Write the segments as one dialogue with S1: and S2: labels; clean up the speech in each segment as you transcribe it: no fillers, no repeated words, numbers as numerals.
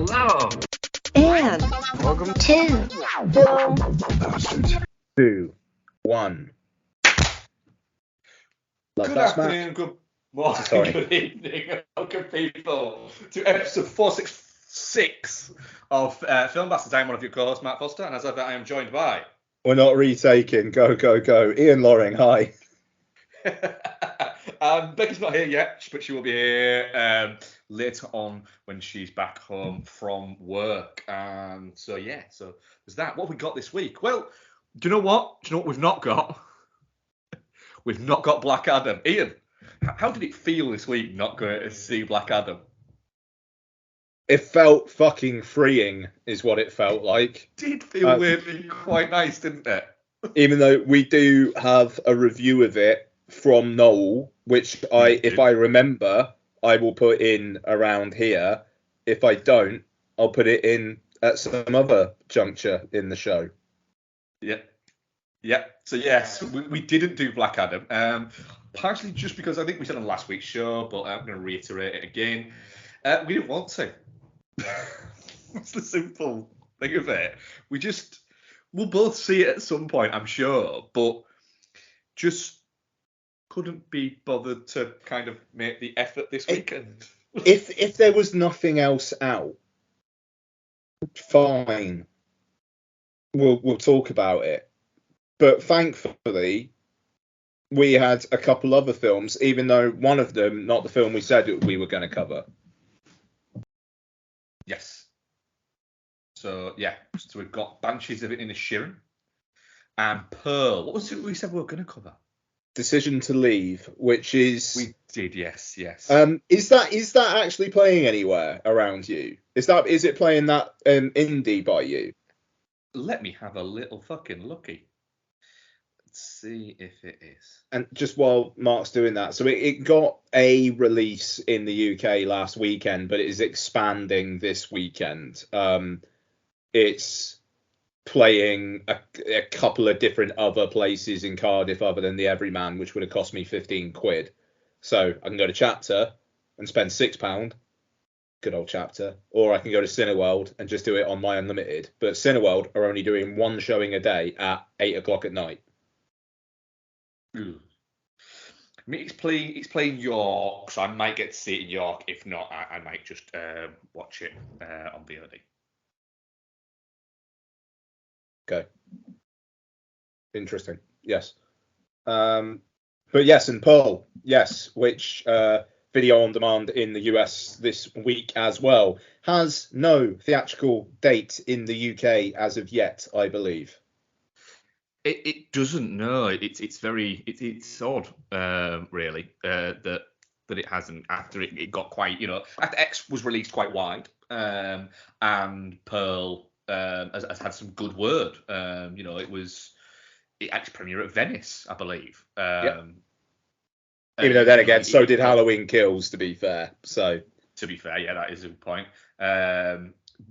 S1: Hello.
S2: And
S1: Welcome
S2: to
S1: Film
S3: Bastards.
S4: 2, 1. Love
S5: Good
S4: that smack.
S5: afternoon, good morning,
S4: Sorry.
S5: good evening, welcome people to episode 466 of Film Bastards. I'm one of your co-hosts, Matt Foster, and as ever, I am joined by...
S4: We're not retaking. Go, go, go. Ian Loring, hi.
S5: And Becky's not here yet, but she will be here later on when she's back home from work. And so there's that. What have we got this week? Well, do you know what? We've not got? We've not got Black Adam. Ian, how did it feel this week not going to see Black Adam?
S4: It felt fucking freeing, is what it felt like.
S5: Did feel weirdly quite nice, didn't it?
S4: Even though we do have a review of it from Noel, which if I remember, I will put in around here. If I don't, I'll put it in at some other juncture in the show.
S5: Yeah. So yes, we didn't do Black Adam. Partially just because I think we said on last week's show, but I'm going to reiterate it again. We didn't want to. That's the simple thing of it. We'll both see it at some point, I'm sure, but just couldn't be bothered to kind of make the effort this weekend.
S4: If there was nothing else out, fine. We'll talk about it. But thankfully, we had a couple other films, even though one of them, not the film we said we were going to cover.
S5: Yes. So we've got Banshees of Inisherin and Pearl. What was it we said we were going to cover?
S4: Decision to Leave, which is...
S5: We did, yes.
S4: Is that actually playing anywhere around you? Is it playing that indie by you?
S5: Let me have a little fucking looky. Let's see if it is.
S4: And just while Mark's doing that, so it got a release in the UK last weekend, but it is expanding this weekend. It's playing a couple of different other places in Cardiff other than the Everyman, which would have cost me 15 quid. So I can go to Chapter and spend £6, good old Chapter, or I can go to Cineworld and just do it on my unlimited. But Cineworld are only doing one showing a day at 8 o'clock at night.
S5: Ooh. I mean, it's playing York, so I might get to see it in York. If not, I might just watch it on VOD.
S4: Okay. Interesting. Yes. But yes, and Pearl, yes, which video on demand in the US this week as well, has no theatrical date in the UK as of yet, I believe.
S5: It doesn't. No, it's odd, really, that it hasn't after it got quite, after X was released quite wide, and Pearl has had some good word. It actually premiered at Venice, I believe.
S4: Even though then again, so did Halloween Kills, to be fair. So
S5: to be fair, yeah, that is a good point.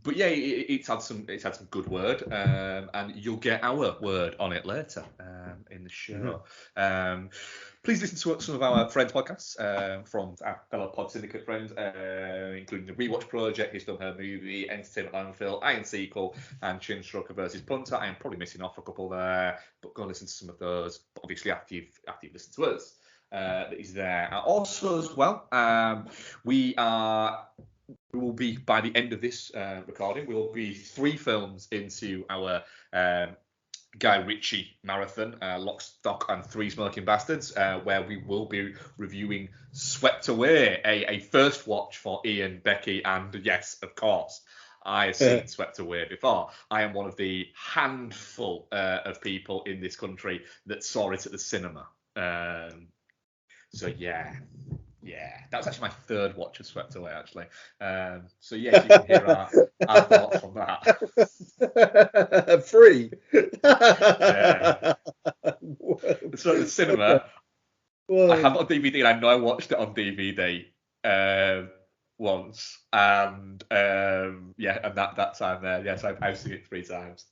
S5: But yeah, it's had some good word, and you'll get our word on it later in the show. Mm-hmm. Please listen to some of our friends' podcasts from our fellow Pod Syndicate friends, including the Rewatch Project, His Film Her Movie, Entertainment Landfill, Iron Sequel, and Chin Stroker versus Punter. I am probably missing off a couple there, but go listen to some of those. But obviously, after you've listened to us, that is there. Also, as well, we will be, by the end of this recording, we will be 3 films into our Guy Ritchie marathon, Lock, Stock and 3 Smoking Bastards, where we will be reviewing Swept Away, a first watch for Ian, Becky, and yes, of course, I have seen Swept Away before. I am one of the handful of people in this country that saw it at the cinema. So yeah, that was actually my 3rd watch of Swept Away, actually. So yeah, you can hear our thoughts from that.
S4: 3.
S5: Yeah. So at the cinema,
S4: Whoa.
S5: I have it on DVD, and I know I watched it on DVD once, and and that time there, yes, I've seen it 3 times.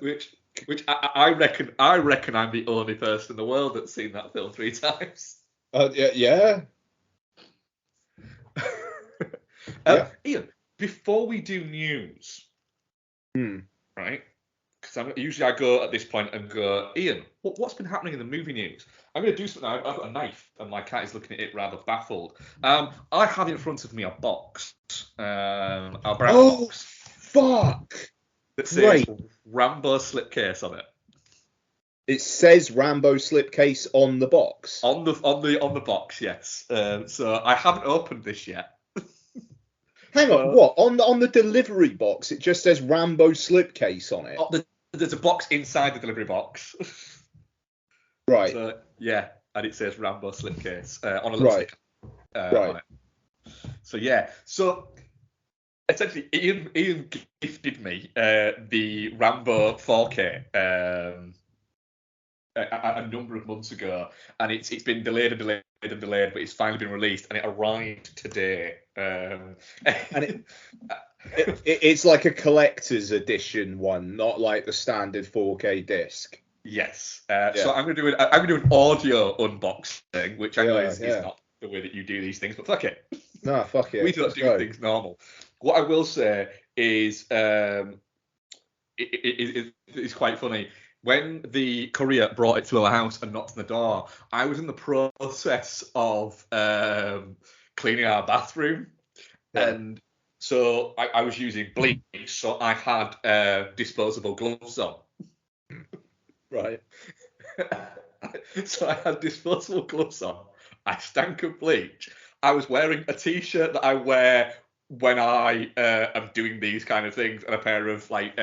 S5: Which I reckon I'm the only person in the world that's seen that film 3 times.
S4: Yeah. Yeah.
S5: Ian, before we do news, right? Because usually I go at this point and go, Ian, what's been happening in the movie news? I'm going to do something. I've got a knife, and my cat is looking at it rather baffled. I have in front of me a box, a brown box
S4: Fuck!
S5: that says
S4: Great.
S5: Rambo slipcase on it.
S4: It says Rambo slipcase on the box.
S5: On the box, yes. So I haven't opened this yet.
S4: Hang on, what? On the delivery box, it just says Rambo slipcase on it.
S5: There's a box inside the delivery box.
S4: Right.
S5: So yeah, and it says Rambo slipcase on a little sticker on it. So yeah, so essentially, Ian gifted me the Rambo 4K a number of months ago, and it's been delayed and delayed and delayed, but it's finally been released, and it arrived today. And
S4: it's like a collector's edition one, not like the standard 4K disc.
S5: Yes. So I'm gonna do an audio unboxing, which I know is not the way that you do these things, but fuck it.
S4: No, fuck it.
S5: We don't do things normal. What I will say is, it's quite funny. When the courier brought it to our house and knocked on the door, I was in the process of cleaning our bathroom, and so I was using bleach, so I had disposable gloves on.
S4: Right.
S5: So I had disposable gloves on. I stank of bleach. I was wearing a t-shirt that I wear when I am doing these kind of things, and a pair of like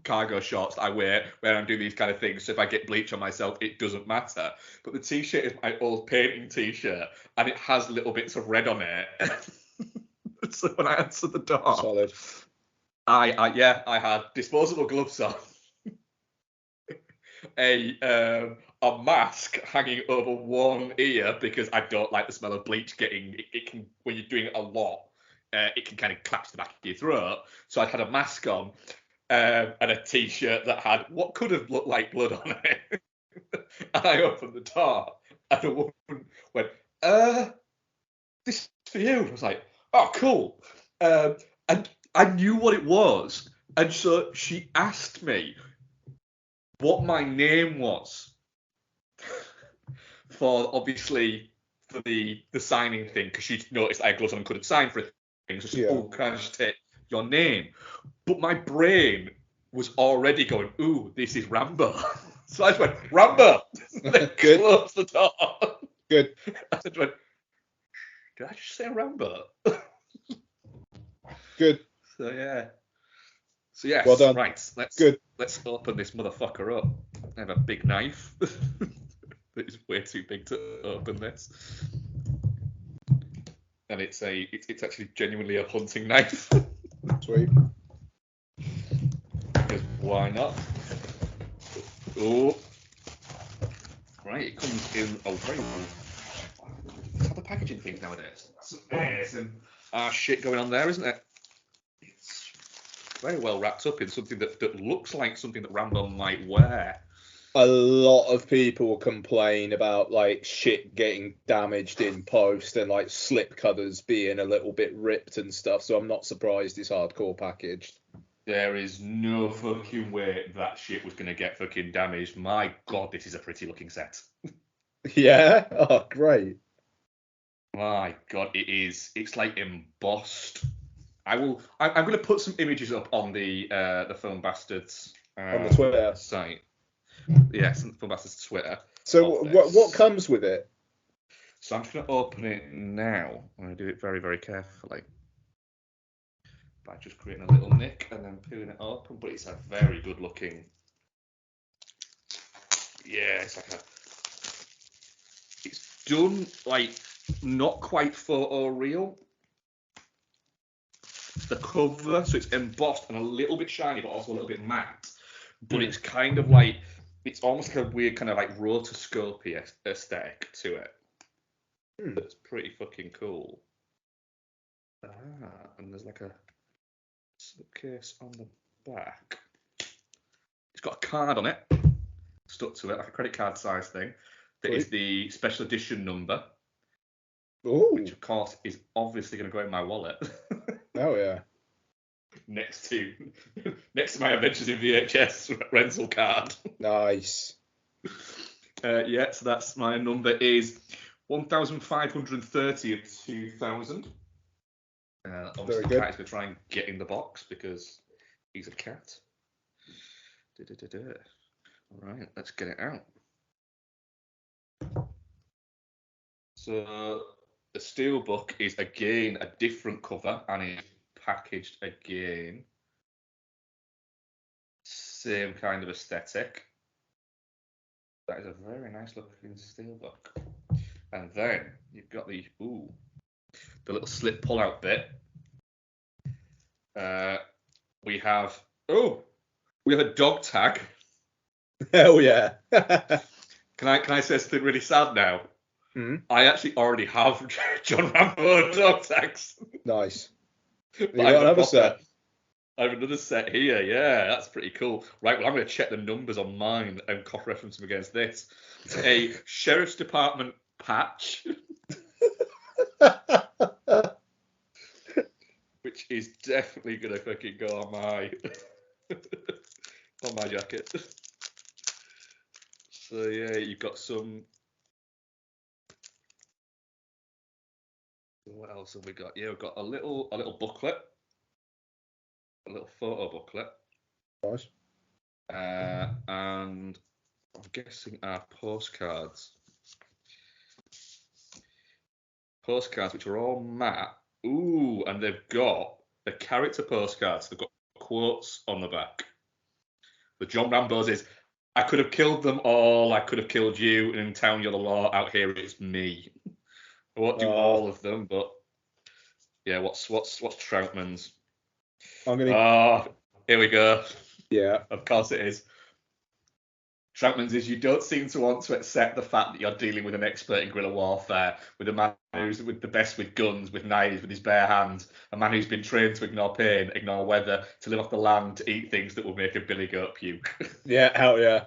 S5: cargo shorts that I wear when I'm doing these kind of things. So if I get bleach on myself, it doesn't matter. But the t-shirt is my old painting t-shirt, and it has little bits of red on it. So when I answered the door,
S4: solid.
S5: I had disposable gloves on. A mask hanging over one ear because I don't like the smell of bleach getting it can when you're doing it a lot it can kind of collapse the back of your throat. So I had a mask on and a t-shirt that had what could have looked like blood on it. And I opened the door and a woman went, this is for you. I was like, oh, cool. And I knew what it was, and so she asked me what my name was for the signing thing, because she noticed I had gloves on and couldn't sign for a thing. So she said, oh, can I just take your name? But my brain was already going, ooh, this is Rambo. So I just went, Rambo! Then closed the door.
S4: Good.
S5: I just went, did I just say Rambo?
S4: Good.
S5: So yeah. So yes,
S4: well done.
S5: Right, let's open this motherfucker up. I have a big knife. It's way too big to open this. And it's actually genuinely a hunting knife.
S4: Sweet.
S5: Because why not? Oh. Right, it comes in a very It's how the packaging things nowadays. There's some shit going on there, isn't it? It's very well wrapped up in something that looks like something that Rambo might wear.
S4: A lot of people complain about like shit getting damaged in post and like slip covers being a little bit ripped and stuff, so I'm not surprised it's hardcore packaged.
S5: There is no fucking way that shit was going to get fucking damaged. My God, this is a pretty looking set.
S4: Yeah? Oh, great.
S5: My God, it is. It's like embossed. I'm going to put some images up on the Film Bastards
S4: on the Twitter
S5: site. Yes, Film Bastards Twitter.
S4: So what comes with it?
S5: So I'm just going to open it now. I'm going to do it very, very carefully by just creating a little nick and then peeling it open. But it's a very good looking. Yeah, it's like it's done like not quite photo real. The cover, so it's embossed and a little bit shiny, but also a little bit matte. But it's kind of like it's almost like a weird kind of like rotoscopy aesthetic to it. That's pretty fucking cool. And there's like a slipcase on the back. It's got a card on it, stuck to it, like a credit card size thing. That is the special edition number.
S4: Ooh.
S5: Which of course is obviously going to go in my wallet.
S4: Oh yeah.
S5: next to my Adventures in VHS rental card.
S4: Nice.
S5: Yeah, so that's my number is 1,530 of 2,000. Obviously,
S4: Very
S5: the
S4: good.
S5: cat is going to try and get in the box because he's a cat. All right, let's get it out. So the steelbook is again a different cover and it's packaged again. Same kind of aesthetic. That is a very nice looking steelbook. And then you've got the little slip pull out bit. We have a dog tag.
S4: Hell yeah.
S5: Can I say something really sad now?
S4: Mm.
S5: I actually already have John Rambo dog tags.
S4: Nice. You
S5: But
S4: got another set.
S5: I have another set here. Yeah, that's pretty cool. Right, well, I'm going to check the numbers on mine and cross-reference them against this. It's a Sheriff's Department patch, which is definitely going to fucking go on my on my jacket. So yeah, you've got some. What else have we got? Yeah, we've got a little booklet, a little photo booklet.
S4: Nice.
S5: And I'm guessing our postcards. Postcards which are all matte. Ooh, and they've got the character postcards. They've got quotes on the back. The John Rambo's is, I could have killed them all, I could have killed you, and in town you're the law, out here it's me. I won't do all of them, but yeah, what's Troutman's?
S4: I'm gonna.
S5: Here we go.
S4: Yeah.
S5: Of course it is. Troutman's is, you don't seem to want to accept the fact that you're dealing with an expert in guerrilla warfare, with a man who's with the best with guns, with knives, with his bare hands, a man who's been trained to ignore pain, ignore weather, to live off the land, to eat things that will make a billy goat puke.
S4: Yeah. Hell yeah.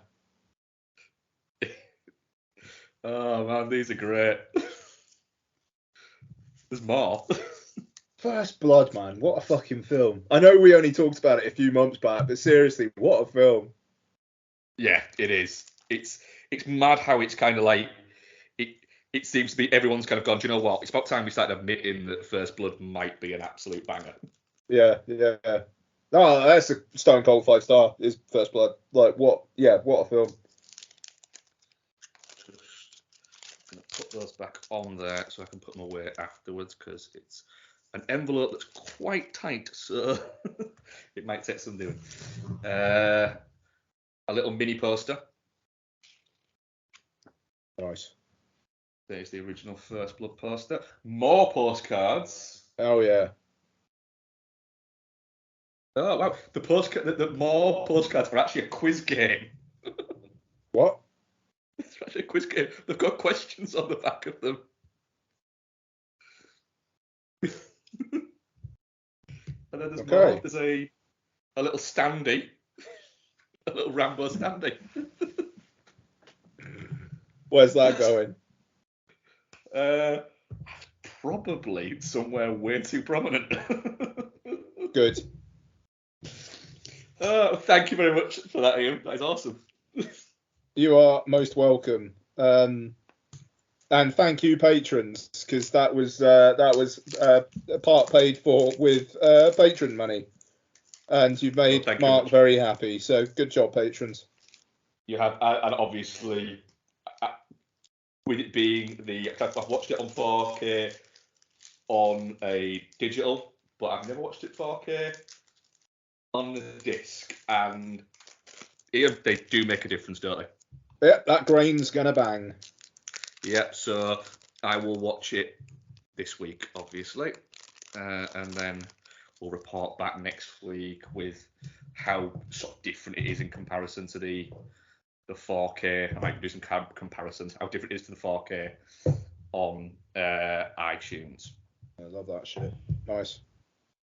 S5: Oh man, these are great. There's more.
S4: First Blood, man. What a fucking film. I know we only talked about it a few months back, but seriously, what a film.
S5: Yeah, it is. It's mad how it's kind of like it seems to be everyone's kind of gone, do you know what? It's about time we started admitting that First Blood might be an absolute banger.
S4: Yeah. No, that's a stone cold 5-star. Is First Blood. Like what? Yeah, what a film.
S5: Just gonna put those back on there so I can put them away afterwards because it's an envelope that's quite tight, so it might take some doing. A little mini poster.
S4: Nice.
S5: There's the original First Blood poster. More postcards.
S4: Oh yeah.
S5: Oh wow! The more postcards are actually a quiz game.
S4: What?
S5: It's actually a quiz game. They've got questions on the back of them. And then there's more. There's a little standee. A little Rambo standee.
S4: Where's that going?
S5: Probably somewhere way too prominent.
S4: Good.
S5: Thank you very much for that, Ian. That is awesome.
S4: You are most welcome. And thank you, patrons, because that was part paid for with patron money, and you've made Mark very happy. So good job, patrons.
S5: You have, and obviously, with it being I've watched it on 4K on a digital, but I've never watched it 4K on the disc, and they do make a difference, don't they?
S4: Yep, that grain's gonna bang.
S5: Yep, so I will watch it this week, obviously, and then we'll report back next week with how sort of different it is in comparison to the 4K. I might do some comparisons, how different it is to the 4K on iTunes.
S4: I love that shit. Nice.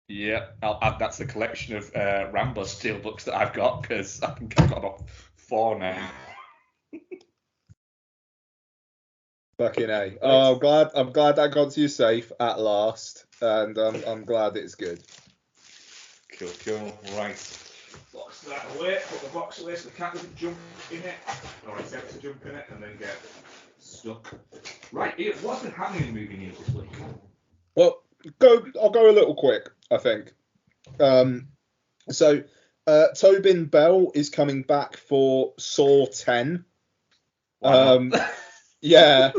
S5: Yeah, I'll add that to the collection of Rambo steelbooks that I've got, because I think I've got about 4 now.
S4: Fucking A. Oh, I'm glad that got to you safe at last, and I'm glad it's good.
S5: Cool. Right. Box that away. Put the box away so the cat doesn't jump in it, or attempt to jump in it, and then get stuck. Right, Ian, what's been happening in movie news this week?
S4: Well, I'll go a little quick, I think. So Tobin Bell is coming back for Saw 10.
S5: Why not?
S4: Yeah,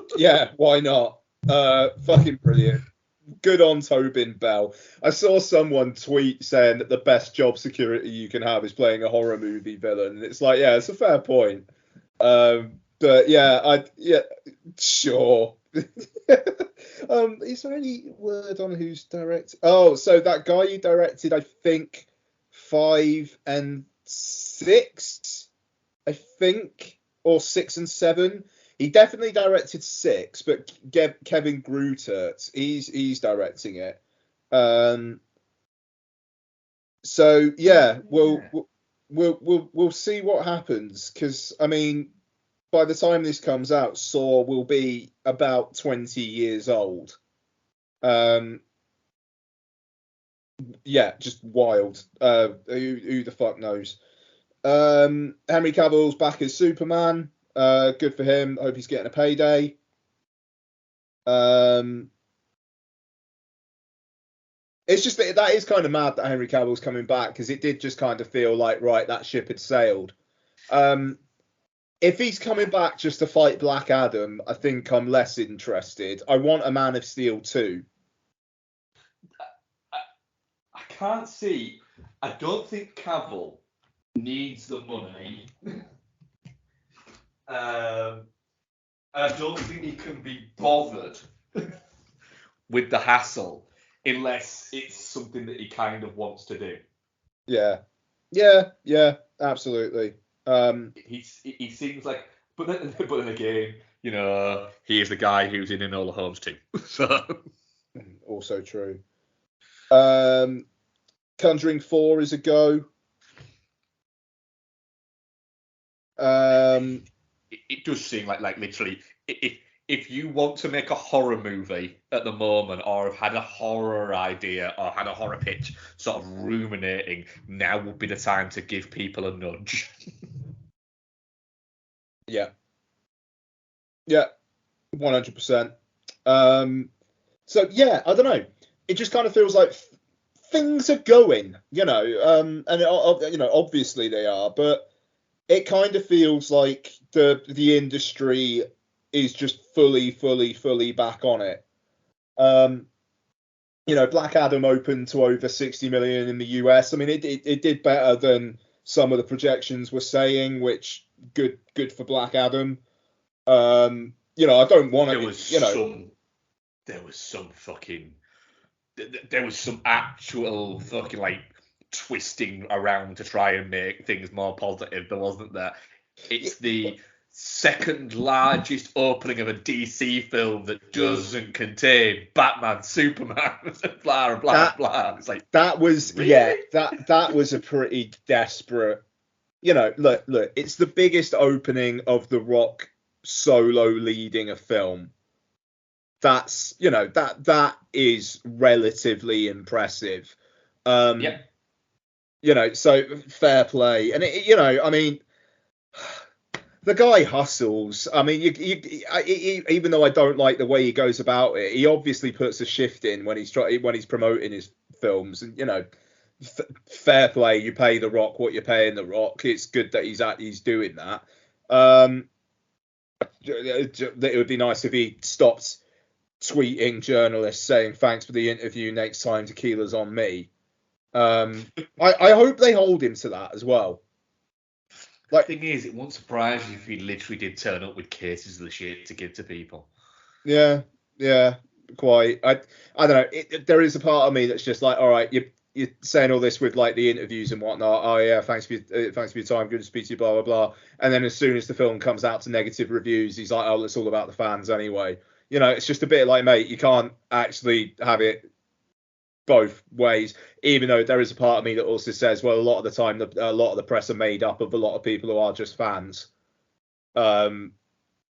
S4: why not? Fucking brilliant. Good on Tobin Bell. I saw someone tweet saying that the best job security you can have is playing a horror movie villain. And it's like, yeah, it's a fair point. But yeah, sure. Is there any word on who's direct? Oh, so that guy who directed, I think, 5 and 6, I think, or 6 and 7. He definitely directed 6, but Kevin Grutert, he's directing it. So yeah, we'll see what happens, because I mean, by the time this comes out, Saw will be about 20 years old. Yeah, just wild. Who the fuck knows? Henry Cavill's back as Superman. Good for him. Hope he's getting a payday. It's just that is kind of mad that Henry Cavill's coming back, because it did just kind of feel like, right, that ship had sailed. If he's coming back just to fight Black Adam, I think I'm less interested. I want a Man of Steel 2.
S5: I can't see. I don't think Cavill needs the money. I don't think he can be bothered with the hassle unless it's something that he kind of wants to do.
S4: Yeah, absolutely.
S5: He seems like, but then again, you know, he is the guy who's in Enola Holmes too. So
S4: also true. Conjuring 4 is a go.
S5: It does seem like literally, if you want to make a horror movie at the moment, or have had a horror idea or had a horror pitch sort of ruminating, now would be the time to give people a nudge.
S4: Yeah, 100%. So yeah, I don't know. It just kind of feels like things are going, and obviously they are, but it kind of feels like the industry is just fully back on it. Black Adam opened to over 60 million in the US. I mean, it did better than some of the projections were saying, which good for Black Adam. I don't want to.
S5: There was some actual fucking like twisting around to try and make things more positive. There wasn't there. It's the second largest opening of a DC film that doesn't contain Batman, Superman, blah blah. It's like
S4: that was
S5: really?
S4: that was a pretty desperate. Look, it's the biggest opening of The Rock solo leading a film. That's that is relatively impressive.
S5: Yep.
S4: So fair play, and I mean, the guy hustles. I mean, even though I don't like the way he goes about it, he obviously puts a shift in when he's promoting his films, and fair play. You pay The Rock what you're paying The Rock. It's good that he's doing that. It would be nice if he stopped tweeting journalists saying thanks for the interview. Next time, tequila's on me. I hope they hold him to that as well.
S5: Like, the thing is, it won't surprise you if he literally did turn up with cases of the shit to give to people.
S4: Yeah, quite. I don't know. There is a part of me that's just like, all right, you're saying all this with like the interviews and whatnot. Oh yeah, thanks for your time. Good to speak to you. Blah blah blah. And then as soon as the film comes out to negative reviews, he's like, oh, it's all about the fans anyway. It's just a bit like, mate, you can't actually have it both ways. Even though there is a part of me that also says, well, a lot of the time, a lot of the press are made up of a lot of people who are just fans.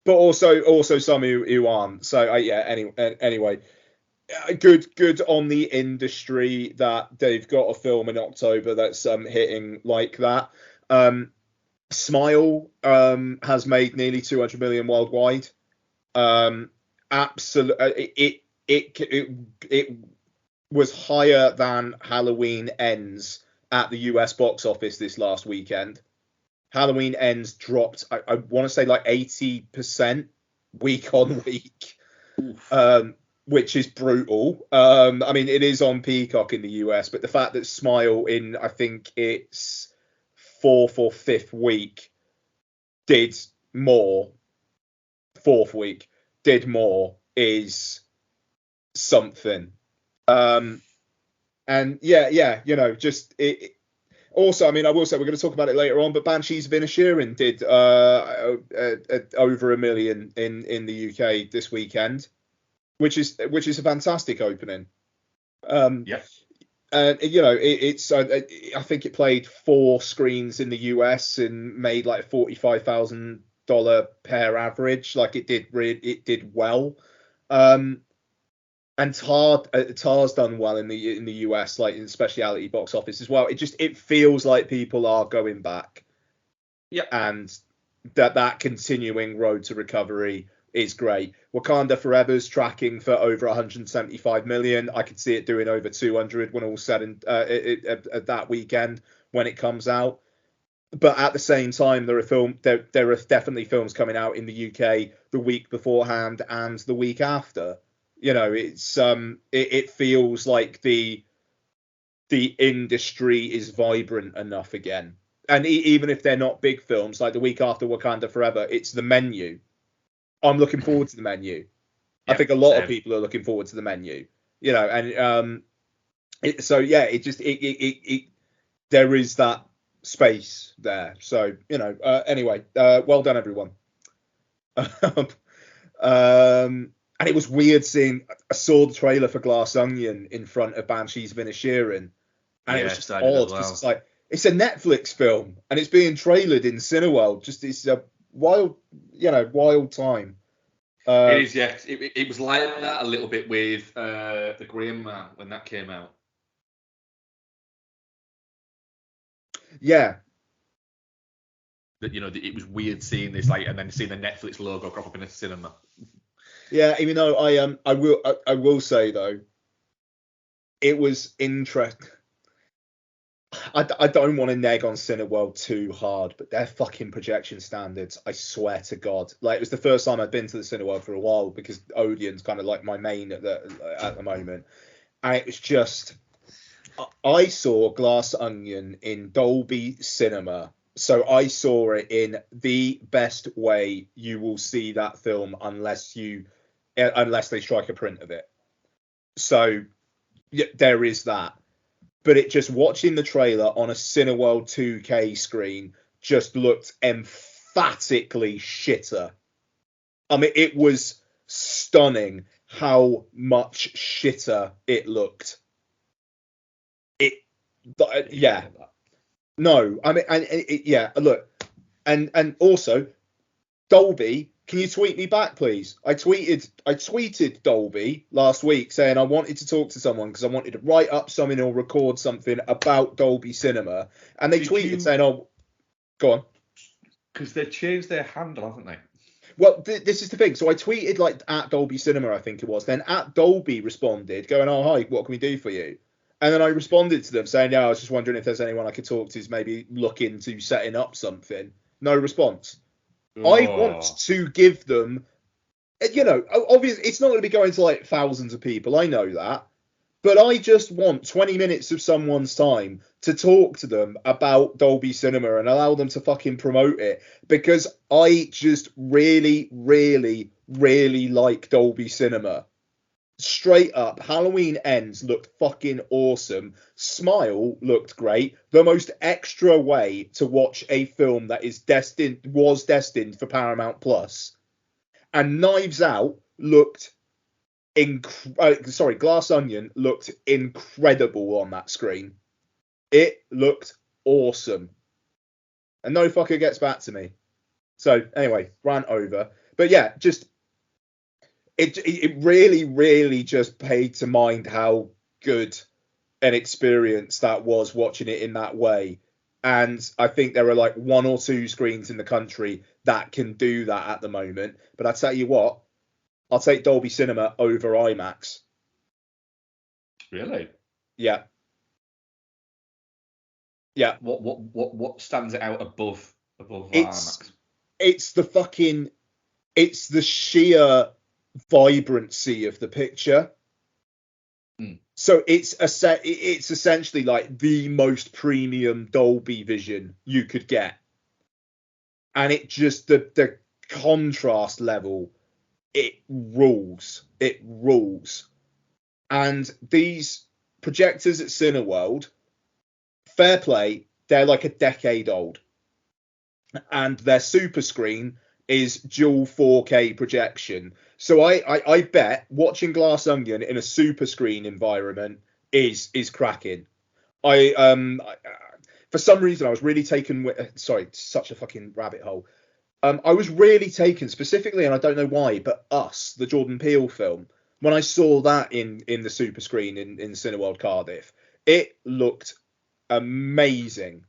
S4: but also some who aren't. So yeah. Anyway, good on the industry that they've got a film in October that's hitting like that. Smile has made nearly 200 million worldwide. Absolutely, it was higher than Halloween Ends at the US box office this last weekend. Halloween Ends dropped, I want to say like 80% week on week, which is brutal. I mean, it is on Peacock in the US, but the fact that Smile in, I think it's fourth or fifth week did more, fourth week did more is something. And yeah, just it. Also, I mean, I will say we're going to talk about it later on, but Banshees of Inisherin did over 1 million in the UK this weekend, which is a fantastic opening.
S5: Yeah.
S4: It's I think it played 4 screens in the US and made like $45,000 per average. Like it did well. And Tar's done well in the US, like in the specialty box office as well. It feels like people are going back.
S5: Yeah.
S4: And that continuing road to recovery is great. Wakanda Forever's tracking for over 175 million. I could see it doing over 200 when all said and that weekend when it comes out. But at the same time, there are definitely films coming out in the UK the week beforehand and the week after. It's it feels like the industry is vibrant enough again. And even if they're not big films, like the week after Wakanda Forever, it's the menu. I'm looking forward to the menu. I think a lot of people are looking forward to the menu. And so yeah, there is that space there. So anyway, well done everyone. And it was weird seeing. I saw the trailer for Glass Onion in front of Banshees of Inisherin, and it was just odd because it's like it's a Netflix film and it's being trailered in Cineworld. Just it's a wild time.
S5: It is, yeah. It was like that a little bit with the Green Man when that came out.
S4: Yeah.
S5: That it was weird seeing this and then seeing the Netflix logo crop up in a cinema.
S4: Yeah, even though I will say though, it was interesting. I don't want to neg on Cineworld too hard, but their fucking projection standards, I swear to God. Like, it was the first time I'd been to the Cineworld for a while because Odeon's kind of like my main at the moment. And it was just, I saw Glass Onion in Dolby Cinema. So I saw it in the best way you will see that film unless they strike a print of it. So yeah, there is that. But it just watching the trailer on a Cineworld 2K screen just looked emphatically shitter. I mean, it was stunning how much shitter it looked. Yeah. No, I mean, yeah. Look, and also Dolby. Can you tweet me back, please? I tweeted Dolby last week saying I wanted to talk to someone because I wanted to write up something or record something about Dolby Cinema, and they tweeted saying, "Oh, go on."
S5: Because they changed their handle, haven't they?
S4: Well, this is the thing. So I tweeted like at Dolby Cinema, I think it was. Then at Dolby responded, going, "Oh, hi, what can we do for you?" And then I responded to them saying, "Yeah, I was just wondering if there's anyone I could talk to, maybe look into setting up something." No response. Oh. I want to give them, obviously it's not going to be going to like thousands of people. I know that. But I just want 20 minutes of someone's time to talk to them about Dolby Cinema and allow them to fucking promote it because I just really, really, really like Dolby Cinema. Straight up, Halloween Ends looked fucking awesome. Smile looked great. The most extra way to watch a film that was destined for Paramount Plus. And Knives Out looked Glass Onion looked incredible on that screen. It looked awesome. And no fucker gets back to me. So anyway, rant over. But yeah, just it really, really just paid to mind how good an experience that was watching it in that way. And I think there are like one or two screens in the country that can do that at the moment. But I tell you what, I'll take Dolby Cinema over IMAX.
S5: Really?
S4: Yeah. Yeah.
S5: What stands it out above
S4: It's
S5: IMAX?
S4: it's the fucking it's the sheer vibrancy of the picture.
S5: Mm.
S4: So it's essentially like the most premium Dolby Vision you could get, and it just the contrast level, it rules. It rules. And these projectors at Cineworld, fair play, they're like a decade old, and their super screen is dual 4K projection. So I bet watching Glass Onion in a super screen environment is cracking. For some reason I was really taken with, sorry, such a fucking rabbit hole. I was really taken specifically, and I don't know why, but Us, the Jordan Peele film, when I saw that in the super screen in Cineworld Cardiff, it looked amazing.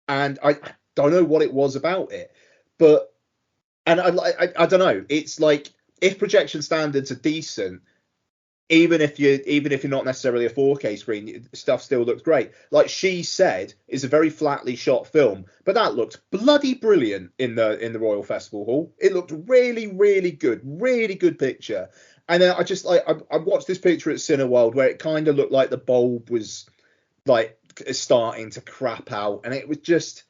S4: And I don't know what it was about it, but and I don't know. It's like if projection standards are decent, even if you're not necessarily a 4K screen, stuff still looks great. Like She Said is a very flatly shot film, but that looked bloody brilliant in the Royal Festival Hall. It looked really, really good picture. And then I just like I watched this picture at Cineworld where it kind of looked like the bulb was like starting to crap out, and it was just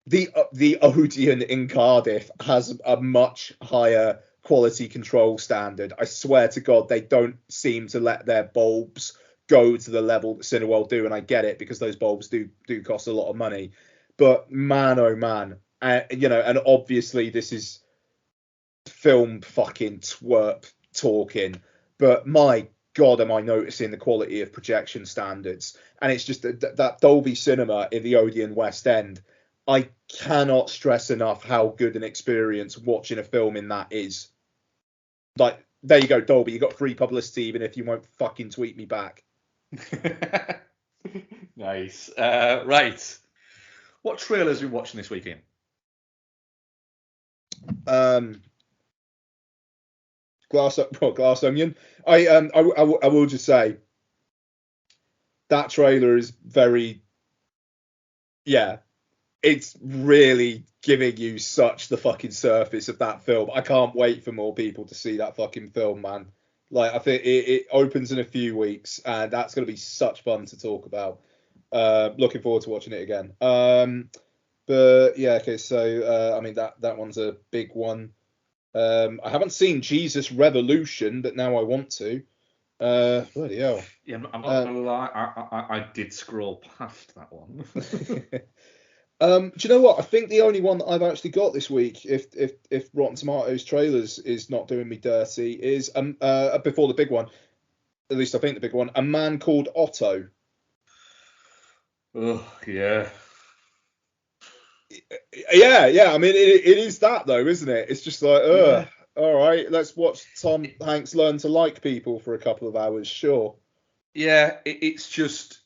S4: the Odeon in Cardiff has a much higher quality control standard. I swear to God, they don't seem to let their bulbs go to the level that Cineworld do, and I get it because those bulbs do cost a lot of money. But man, oh man, and obviously this is film fucking twerp talking, but my God, am I noticing the quality of projection standards? And it's just that Dolby Cinema in the Odeon West End. I cannot stress enough how good an experience watching a film in that is. Like, there you go, Dolby. You got free publicity, even if you won't fucking tweet me back.
S5: Nice. Right. What trailers are we watching this weekend?
S4: Um, Glass Onion. I will just say that trailer is very, yeah, it's really giving you such the fucking surface of that film. I can't wait for more people to see that fucking film, man. Like, I think it opens in a few weeks, and that's going to be such fun to talk about. Looking forward to watching it again. But yeah, okay, so I mean that one's a big one. I haven't seen Jesus Revolution, but now I want to. Bloody hell.
S5: Yeah, I'm not gonna lie. I did scroll past that one.
S4: Do you know what? I think the only one that I've actually got this week, if Rotten Tomatoes trailers is not doing me dirty, is before the big one. At least I think the big one. A Man Called Otto.
S5: Oh yeah.
S4: Yeah. I mean, it is that though, isn't it? It's just like,
S5: Yeah.
S4: all right, let's watch Tom Hanks learn to like people for a couple of hours. Sure.
S5: Yeah. It's just.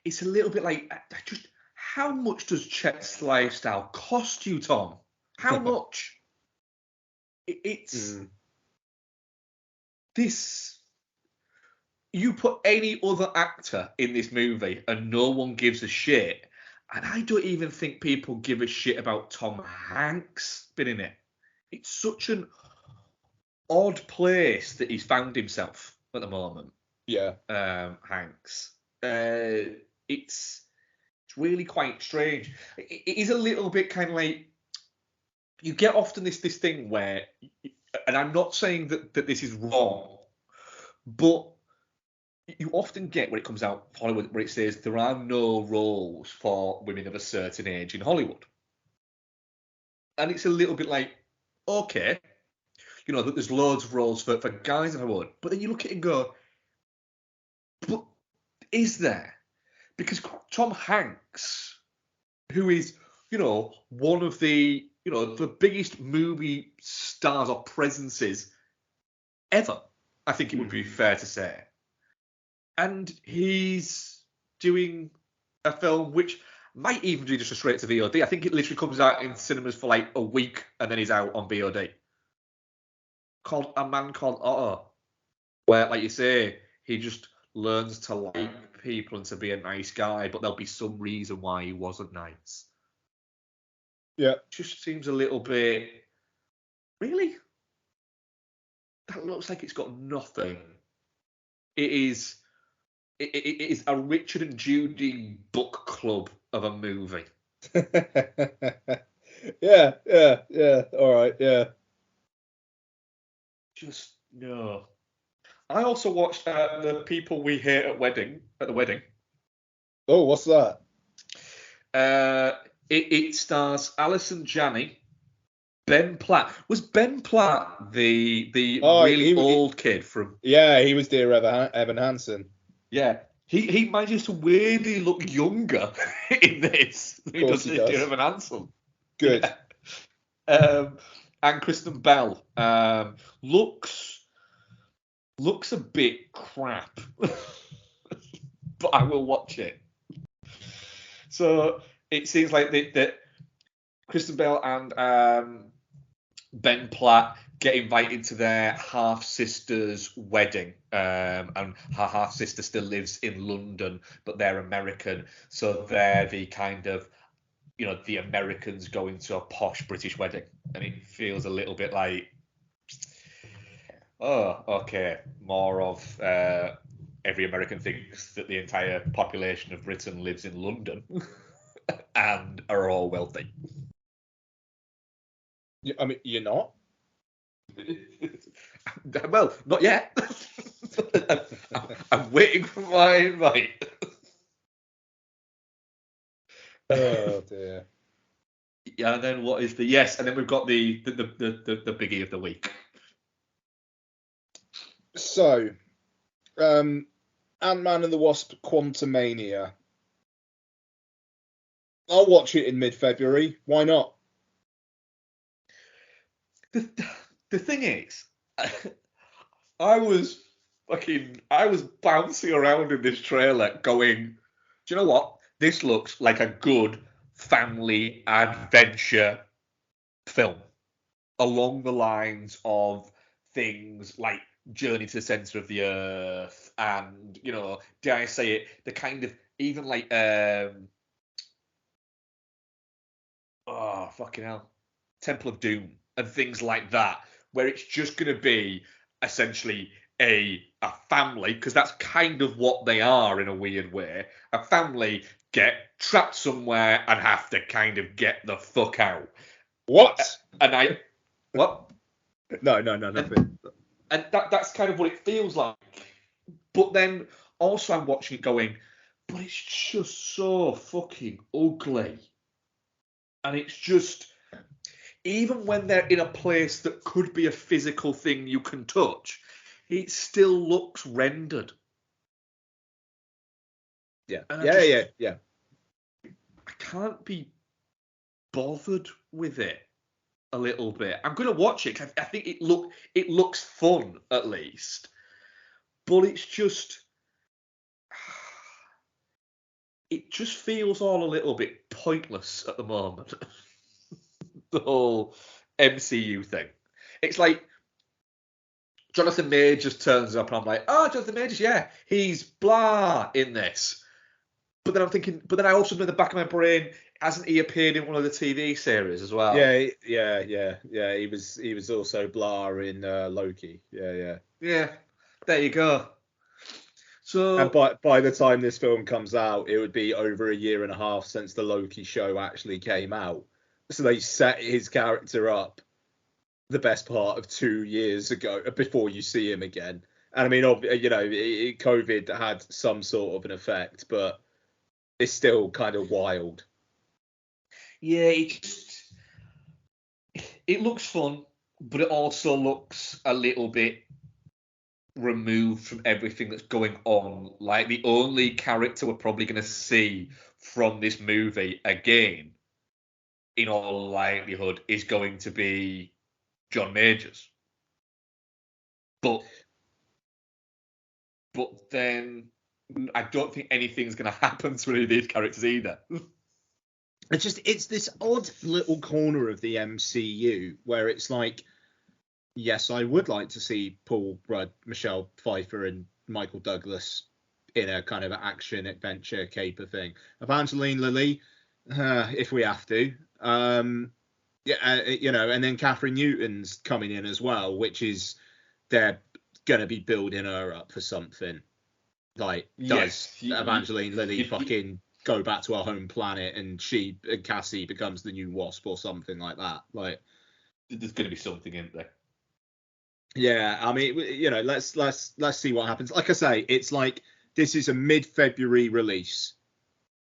S5: It's a little bit like just how much does Chet's lifestyle cost you, Tom? How much? It's
S4: Mm.
S5: this. You put any other actor in this movie and no one gives a shit. And I don't even think people give a shit about Tom Hanks being in it. It's such an odd place that he's found himself at the moment.
S4: Yeah.
S5: Hanks. It's really quite strange. It is a little bit kind of like you get often this thing where, and I'm not saying that this is wrong, but you often get when it comes out of Hollywood where it says there are no roles for women of a certain age in Hollywood. And it's a little bit like, okay, that there's loads of roles for guys in Hollywood. But then you look at it and go, but is there? Because Tom Hanks, who is, one of the, the biggest movie stars or presences ever. I think it would be fair to say. And he's doing a film which might even do just a straight to VOD. I think it literally comes out in cinemas for like a week and then he's out on VOD. Called A Man Called Otto, where, like you say, he just learns to like people and to be a nice guy, but there'll be some reason why he wasn't nice.
S4: Yeah.
S5: Just seems a little bit. Really? That looks like it's got nothing. It is. It is a Richard and Judy book club of a movie.
S4: Yeah. All right, yeah.
S5: Just no. I also watched The People We Hate at the wedding.
S4: Oh, what's that?
S5: It stars Alison Janney, Ben Platt. Was Ben Platt the really old kid from?
S4: Yeah, he was Dear Evan Hansen.
S5: Yeah, he manages to weirdly look younger in this than he does in Dear Evan Hansen.
S4: Good.
S5: Yeah. And Kristen Bell looks a bit crap, but I will watch it. So it seems like that Kristen Bell and Ben Platt get invited to their half sister's wedding, and her half sister still lives in London, but they're American, so they're the kind of the Americans going to a posh British wedding, and it feels a little bit like, oh, okay, more of every American thinks that the entire population of Britain lives in London and are all wealthy.
S4: I mean, you're not?
S5: Well, not yet. I'm waiting for my invite.
S4: Oh dear.
S5: Yeah, and then what is the yes? And then we've got the biggie of the week.
S4: So, Ant-Man and the Wasp: Quantumania. I'll watch it in mid-February. Why not?
S5: The thing is, I was bouncing around in this trailer going, do you know what? This looks like a good family adventure film along the lines of things like Journey to the Center of the Earth and, dare I say it, the kind of even like oh fucking hell, Temple of Doom and things like that, where it's just going to be essentially a family, because that's kind of what they are in a weird way. A family get trapped somewhere and have to kind of get the fuck out.
S4: What?
S5: What?
S4: No, nothing.
S5: And that's kind of what it feels like. But then also I'm watching it going, but it's just so fucking ugly. And it's just, even when they're in a place that could be a physical thing you can touch, it still looks rendered.
S4: Yeah.
S5: And
S4: Yeah.
S5: I can't be bothered with it a little bit. I'm going to watch it because I think it looks fun at least. But it just feels all a little bit pointless at the moment. The whole MCU thing. It's like Jonathan Majors turns up and I'm like, oh, Jonathan Majors, yeah, he's blah in this. But then I'm thinking, I also know in the back of my brain, hasn't he appeared in one of the TV series as well?
S4: Yeah. He was also blah in Loki. Yeah.
S5: Yeah, there you go. So,
S4: and by the time this film comes out, it would be over a year and a half since the Loki show actually came out. So they set his character up the best part of 2 years ago before you see him again. And I mean, COVID had some sort of an effect, but it's still kind of wild.
S5: Yeah, it looks fun, but it also looks a little bit removed from everything that's going on. Like, the only character we're probably going to see from this movie again in all likelihood, is going to be John Majors. But then I don't think anything's going to happen to any of these characters either.
S4: It's this odd little corner of the MCU where it's like, yes, I would like to see Paul Rudd, Michelle Pfeiffer, and Michael Douglas in a kind of action adventure caper thing. Evangeline Lilly, if we have to. And then Catherine Newton's coming in as well, which is they're gonna be building her up for something. Like, does Evangeline Lilly fucking go back to her home planet and Cassie becomes the new Wasp or something like that? Like,
S5: there's going to be something in there.
S4: Yeah, I mean, let's see what happens. Like I say, it's like this is a mid-February release,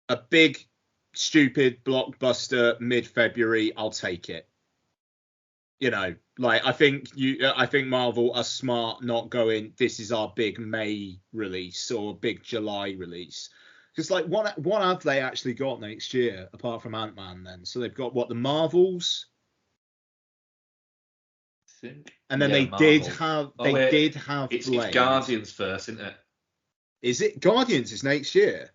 S4: a big, stupid blockbuster mid-February. I'll take it. I think Marvel are smart not going, this is our big May release or big July release. Because what have they actually got next year apart from Ant-Man then? So they've got the Marvels. And then they did have
S5: it's Guardians first, isn't it?
S4: Is it Guardians is next year?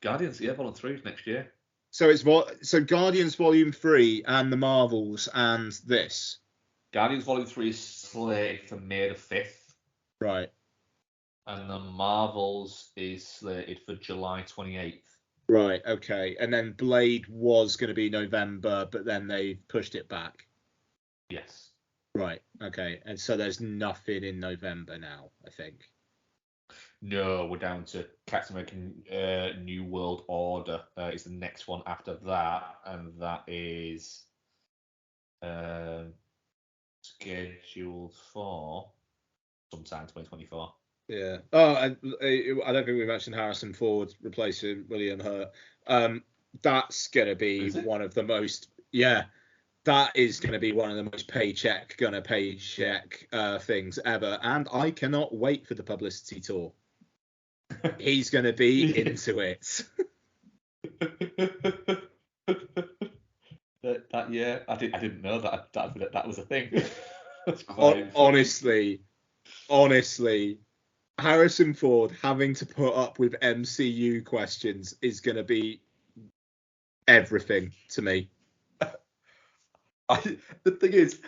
S5: Guardians, yeah, Volume 3 is next year.
S4: So Guardians Volume 3 and the Marvels and this.
S5: Guardians Volume 3 is slated for May the 5th.
S4: Right.
S5: And the Marvels is slated for July 28th.
S4: Right, okay. And then Blade was going to be November, but then they pushed it back.
S5: Yes.
S4: Right, okay. And so there's nothing in November now, I think.
S5: No, we're down to Captain America New World Order is the next one after that, and that is scheduled for sometime 2024.
S4: Yeah. Oh, I don't think we mentioned Harrison Ford replacing William Hurt. That's going to be one of the most... Yeah. That is going to be one of the most paycheck things ever. And I cannot wait for the publicity tour. He's going to be into it.
S5: I didn't know that was a thing.
S4: Honestly, Harrison Ford having to put up with MCU questions is going to be everything to me.
S5: The thing is,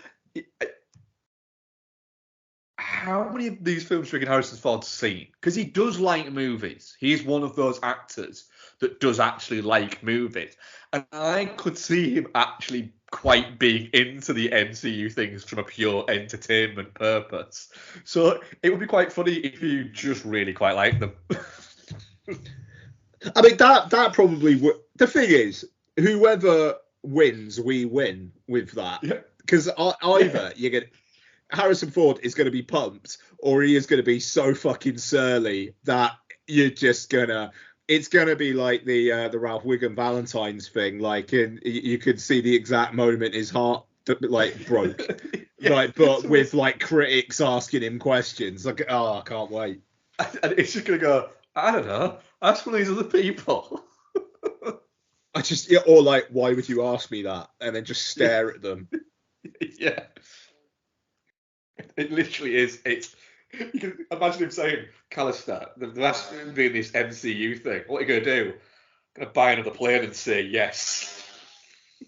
S5: how many of these films do you reckon Harrison Ford's seen? Because he does like movies. He's one of those actors that does actually like movies. And I could see him actually quite being into the MCU things from a pure entertainment purpose. So it would be quite funny if you just really quite like them.
S4: I mean, that probably would... The thing is, whoever wins, we win with that. Because either you get... Harrison Ford is going to be pumped, or he is going to be so fucking surly that you're just gonna... It's going to be like the Ralph Wiggum Valentine's thing. Like, you could see the exact moment his heart broke. But with critics asking him questions. Like, oh, I can't wait.
S5: And it's just going to go, I don't know, ask one of these other people.
S4: Or why would you ask me that? And then just stare at them.
S5: Yeah. It literally is. You can imagine him saying, Callister, the best being this MCU thing. What are you going to do? Going to buy another plane and say yes.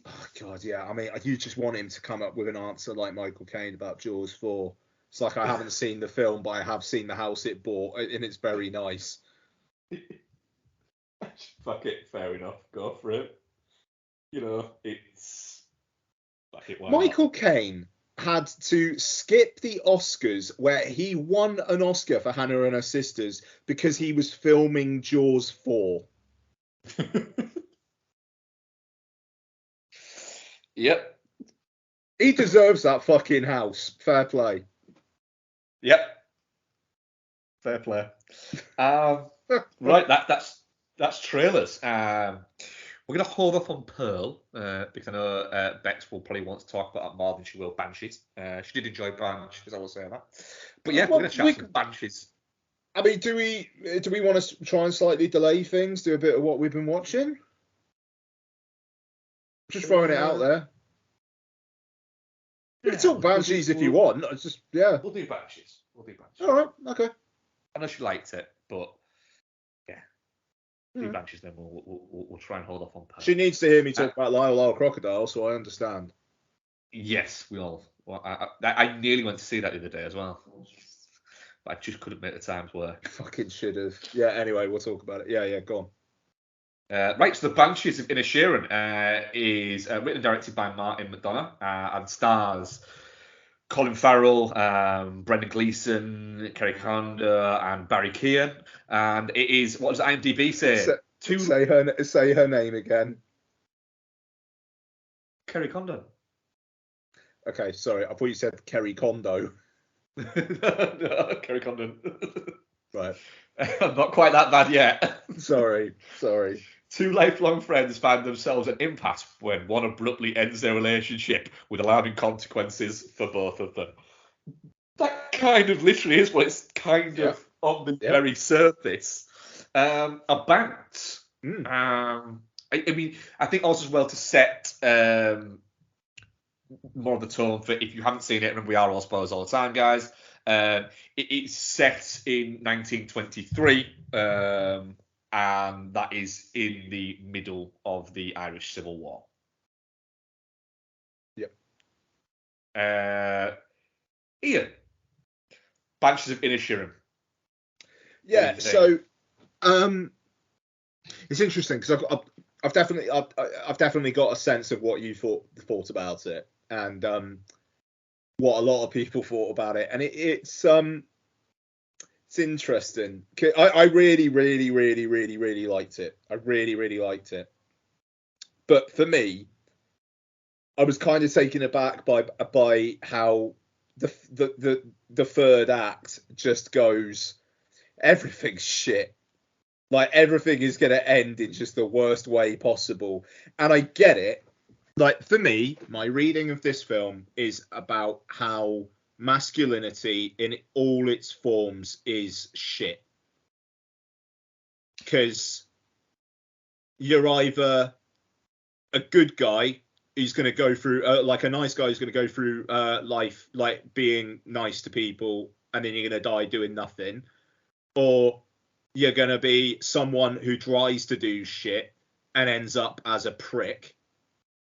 S4: Oh, God, yeah. I mean, you just want him to come up with an answer like Michael Caine about Jaws 4. It's like, I haven't seen the film, but I have seen the house it bought, and it's very nice.
S5: Fuck it, fair enough. Go for it. It's...
S4: Michael Caine had to skip the Oscars where he won an Oscar for Hannah and Her Sisters because he was filming Jaws 4.
S5: Yep.
S4: He deserves that fucking house. Fair play.
S5: Yep. Fair play. Right, that's trailers. We're going to hold up on Pearl, because I know Bex will probably want to talk about that more than she will Banshees. She did enjoy Banshees, I will say that. But yeah, we're going to chat some Banshees.
S4: I mean, do we want to try and slightly delay things, do a bit of what we've been watching? Just throwing it out there. We can talk Banshees if you want. It's just, yeah.
S5: We'll do Banshees.
S4: All right, okay.
S5: Unless you liked it, but yeah. Do Banshees, then we'll try and hold off on Perth.
S4: She needs to hear me talk about Lyle Crocodile, so I understand.
S5: Yes, we all. Well, I nearly went to see that the other day as well. But I just couldn't make the times work.
S4: Fucking should have. Yeah, anyway, we'll talk about it. Yeah, go on.
S5: Right, so the Banshees of Inisherin is written and directed by Martin McDonagh and stars Colin Farrell, Brendan Gleeson, Kerry Condon, and Barry Keoghan. And it is, what does IMDb say?
S4: Say her name again.
S5: Kerry Condon.
S4: Okay, sorry. I thought you said Kerry Kondo.
S5: No, Kerry Condon.
S4: Right.
S5: I'm not quite that bad yet.
S4: Sorry.
S5: Two lifelong friends find themselves at impasse when one abruptly ends their relationship with alarming consequences for both of them. That kind of literally is what it's kind of on the very surface. About. I mean, I think also as well to set more of the tone for if you haven't seen it, remember we are all spoilers all the time, guys. It's set in 1923, and that is in the middle of the Irish Civil War.
S4: Yep.
S5: Ian, Banshees of Inisherin.
S4: Yeah, so it's interesting because I've definitely got a sense of what you thought about it, and what a lot of people thought about it, and it's interesting. I really liked it. I really liked it, but for me, I was kind of taken aback by how the third act just goes, everything's shit. Like, everything is going to end in just the worst way possible. And I get it. Like, for me, my reading of this film is about how masculinity in all its forms is shit. Because you're either a good guy who's going to go through, like a nice guy who's going to go through life, like being nice to people, and then you're going to die doing nothing. Or you're going to be someone who tries to do shit and ends up as a prick.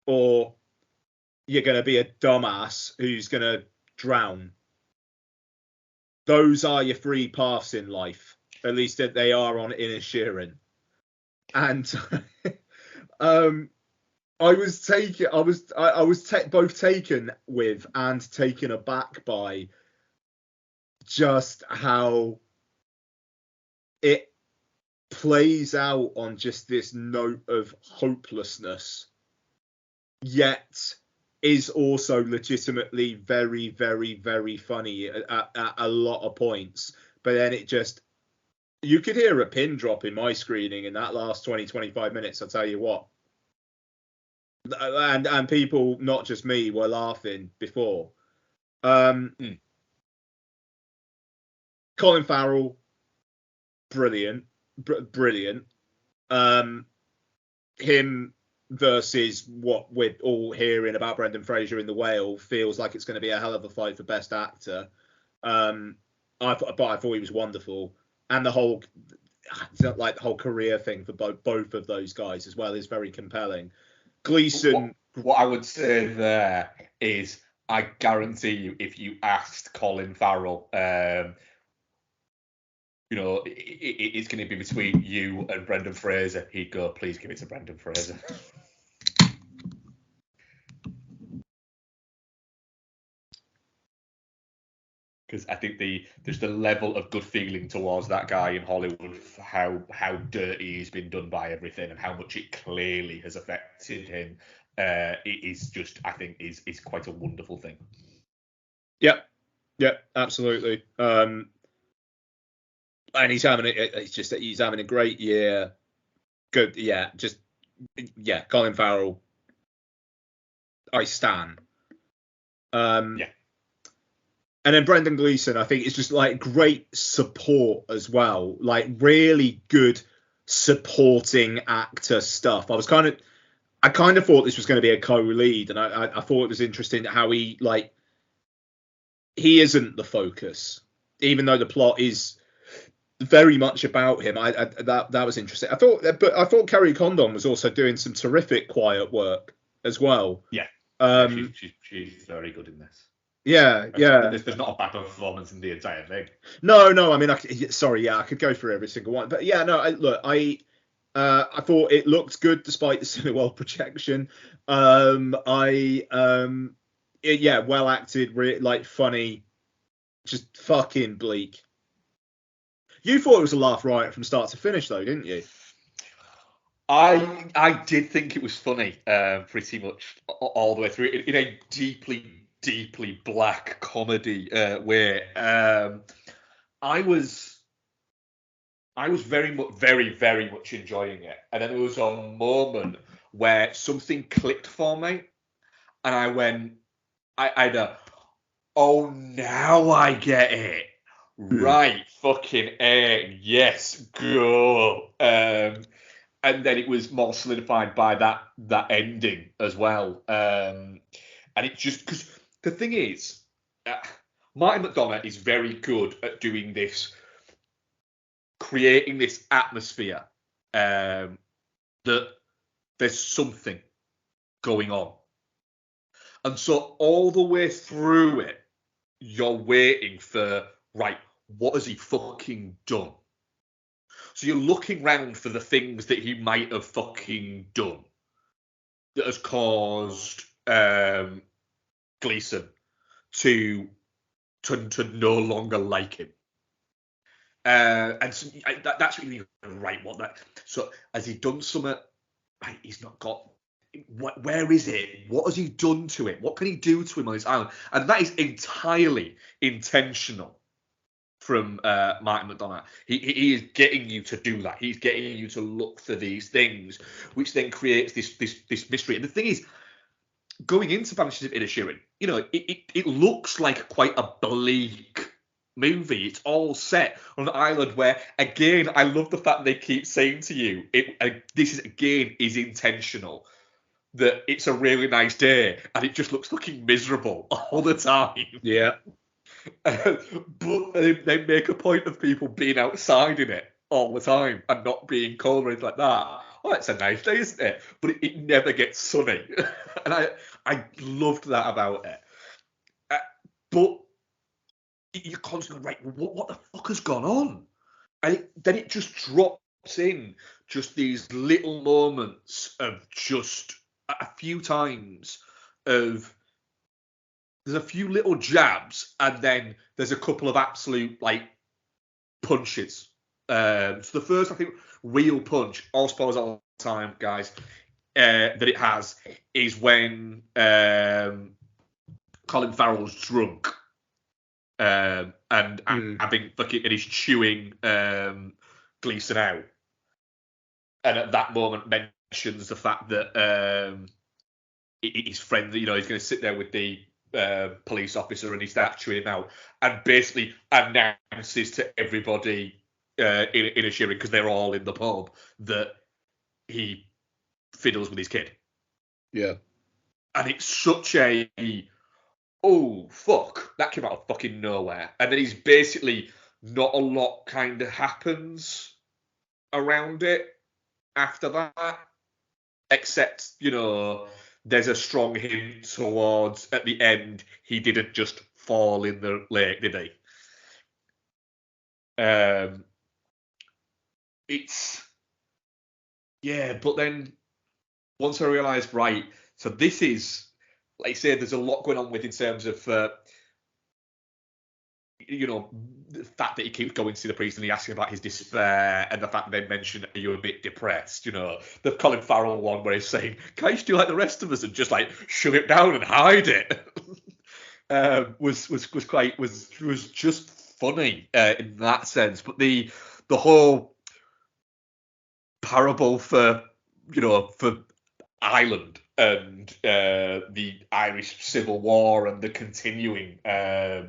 S4: Or you're going to be a dumbass who's going to drown. Those are your three paths in life. At least they are on Inisherin. And I was both taken with and taken aback by just how it plays out on just this note of hopelessness, yet is also legitimately very, very, very funny at a lot of points. But then you could hear a pin drop in my screening in that last 20-25 minutes, I'll tell you what. And people, not just me, were laughing before. Colin Farrell, brilliant. Him versus what we're all hearing about Brendan Fraser in The Whale feels like it's going to be a hell of a fight for Best Actor. I thought he was wonderful, and the whole career thing for both of those guys as well is very compelling. Gleeson.
S5: What I would say there is, I guarantee you, if you asked Colin Farrell, it's going to be between you and Brendan Fraser, he'd go, please give it to Brendan Fraser. Because I think there's the level of good feeling towards that guy in Hollywood, how dirty he's been done by everything and how much it clearly has affected him. It is just, I think, is quite a wonderful thing.
S4: Yep, absolutely. And he's having a great year. Good, Colin Farrell, I stan. And then Brendan Gleeson, I think, is just like great support as well. Like really good supporting actor stuff. I was kind of, I kind of thought this was going to be a co-lead, and I thought it was interesting how he isn't the focus, even though the plot is very much about him. That was interesting. I thought Kerry Condon was also doing some terrific quiet work as well.
S5: Yeah, she's very good in this.
S4: Yeah.
S5: There's not a bad performance in the entire thing.
S4: No. I mean, I could go through every single one, but yeah, no. I thought it looked good despite the Cineworld projection. Well acted, funny, just fucking bleak. You thought it was a laugh riot from start to finish, though, didn't you?
S5: I did think it was funny, pretty much all the way through in a deeply black comedy way. I was very much enjoying it, and then there was a moment where something clicked for me, and I went, I know, oh, now I get it. Right, fucking A, yes, go. And then it was more solidified by that ending as well. And it just, because the thing is, Martin McDonagh is very good at doing this, creating this atmosphere that there's something going on. And so all the way through it, you're waiting for, right, what has he fucking done? So you're looking round for the things that he might have fucking done that has caused Gleeson to no longer like him. And so that's really right. So has he done something? Right, he's not got. Where is it? What has he done to it? What can he do to him on his island? And that is entirely intentional from Martin McDonagh. He is getting you to do that. He's getting you to look for these things, which then creates this mystery. And the thing is, going into Banshees of Inisherin, it looks like quite a bleak movie. It's all set on an island where, again, I love the fact they keep saying to you, this is intentional. That it's a really nice day and it just looks fucking miserable all the time.
S4: Yeah.
S5: But they make a point of people being outside in it all the time and not being cold or anything like that. Oh, it's a nice day, isn't it? But it never gets sunny. And I loved that about it. But you're constantly, right, what the fuck has gone on? And then it just drops in just these little moments of just a few times of there's a few little jabs and then there's a couple of absolute punches. So the first, I think, real punch, all spoilers all the time, guys, that it has is when Colin Farrell's drunk and having fucking, and he's chewing Gleeson out. And at that moment mentions the fact that his friend, he's going to sit there with the police officer and he starts chewing him out and basically announces to everybody in Inisherin, because they're all in the pub, that he fiddles with his kid.
S4: Yeah.
S5: And it's such a, oh, fuck, that came out of fucking nowhere. And then he's basically, not a lot kind of happens around it after that, except, there's a strong hint towards, at the end, he didn't just fall in the lake, did he? But then once I realised, right, so this is, like I say, there's a lot going on with in terms of, the fact that he keeps going to see the priest and he asks him about his despair, and the fact that they mention, are you a bit depressed? The Colin Farrell one where he's saying, can't you just do like the rest of us and just shove it down and hide it? was just funny in that sense. But the whole parable for Ireland and the Irish Civil War and the continuing I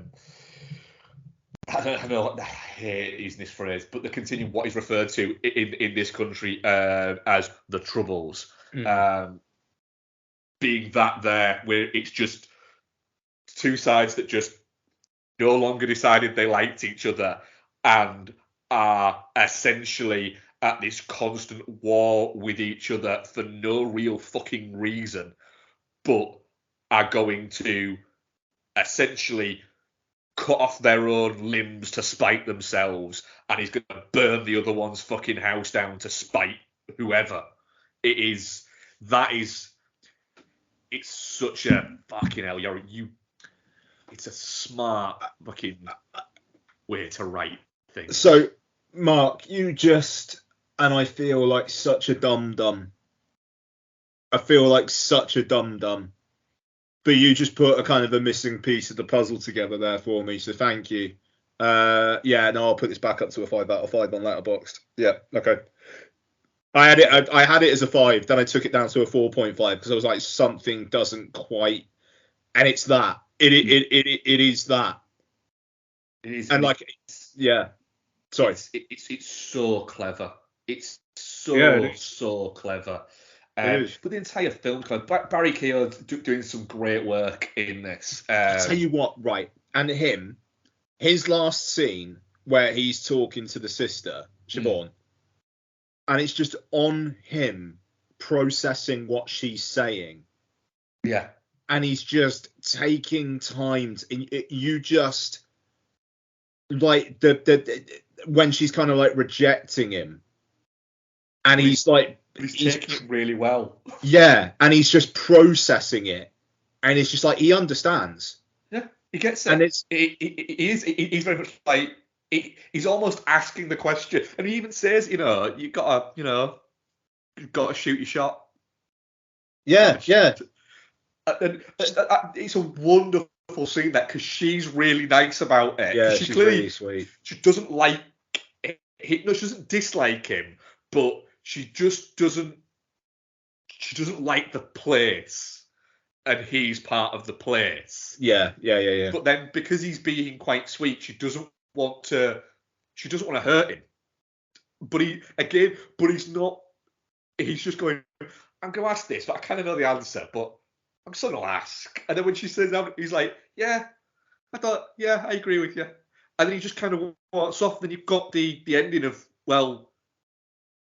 S5: hate using this phrase, but the continuing what is referred to in this country as the Troubles. being that there, where it's just two sides that just no longer decided they liked each other and are essentially at this constant war with each other for no real fucking reason, but are going to essentially cut off their own limbs to spite themselves, and he's going to burn the other one's fucking house down to spite whoever. It's such a fucking hell. It's a smart fucking way to write things.
S4: So, Mark, and I feel like such a dum-dum. I feel like such a dum-dum. But you just put a kind of a missing piece of the puzzle together there for me, so thank you. Yeah, no, I'll put this back up to a 5 out of 5 on Letterboxd. Yeah, okay. I had it as a 5, then I took it down to a 4.5 because I was like, something doesn't quite, and it's that. It is that.
S5: It is,
S4: and like, yeah. Sorry.
S5: It's so clever. It's so clever. But the entire film, Barry Keogh doing some great work in this.
S4: I'll tell you what, right? And his last scene where he's talking to the sister, Siobhan, and it's just on him processing what she's saying.
S5: Yeah.
S4: And he's just taking time. You just like when she's kind of like rejecting him, and he's like.
S5: He's taking it really well.
S4: Yeah, and he's just processing it, and it's just like he understands.
S5: Yeah, he gets it.
S4: And
S5: he's very much like he's almost asking the question, and he even says, you gotta shoot your shot.
S4: Yeah, yeah.
S5: And it's a wonderful scene that because she's really nice about it.
S4: Yeah,
S5: she's
S4: clearly really sweet.
S5: She doesn't like she doesn't dislike him, but she just doesn't like the place, and he's part of the place.
S4: Yeah.
S5: But then because he's being quite sweet, she doesn't want to hurt him. But he's not. He's just going, I'm going to ask this, but I kind of know the answer, but I'm still going to ask. And then when she says that, he's like, yeah, I agree with you. And then he just kind of walks off. Then you've got the ending of, well,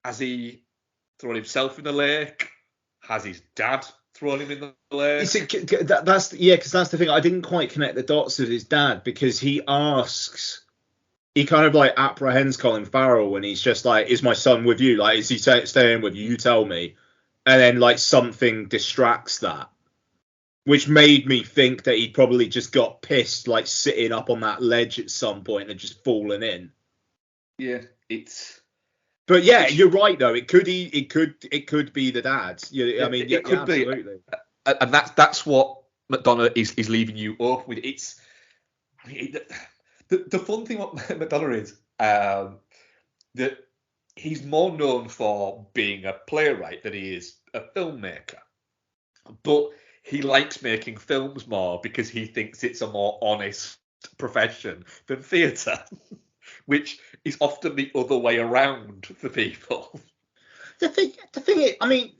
S5: has he thrown himself in the lake? Has his dad thrown him in the lake?
S4: Because that's the thing. I didn't quite connect the dots with his dad because he kind of like apprehends Colin Farrell when he's just like, is my son with you? Like, is he staying with you? You tell me. And then like something distracts that, which made me think that he probably just got pissed, like sitting up on that ledge at some point and just fallen in.
S5: Yeah,
S4: But yeah, you're right though. It could be the dad. I mean,
S5: it could be, absolutely. And that's what McDonagh is leaving you up with. The fun thing what McDonagh is that he's more known for being a playwright than he is a filmmaker. But he likes making films more because he thinks it's a more honest profession than theatre. Which is often the other way around for people.
S4: The thing is, I mean,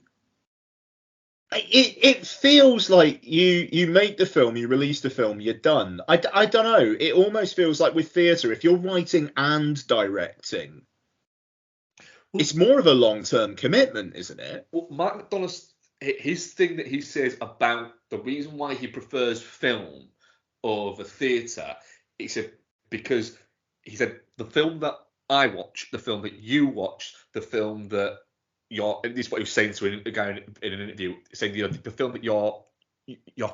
S4: it feels like you make the film, you release the film, you're done. I don't know. It almost feels like with theatre, if you're writing and directing, it's more of a long-term commitment, isn't it?
S5: Well, Mark McDonagh's, his thing that he says about the reason why he prefers film over theatre, he said because he said the film that I watch, the film that you watch, the film that and this is what he was saying to a guy in an interview, saying the film that your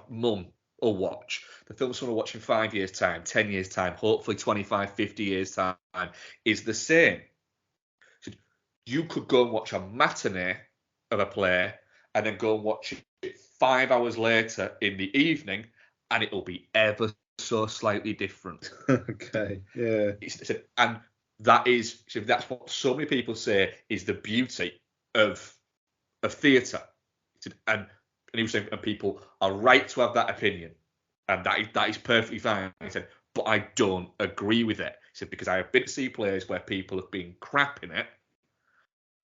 S5: mum will watch, the film someone will watch in 5 years' time, 10 years' time, hopefully 25, 50 years' time, is the same. So you could go and watch a matinee of a play and then go and watch it 5 hours later in the evening, and it'll be ever so slightly different.
S4: Okay, yeah.
S5: And that's what so many people say is the beauty of theatre. And he was saying, and people are right to have that opinion, and that is perfectly fine. He said, but I don't agree with it. He said, because I have been to see plays where people have been crap in it,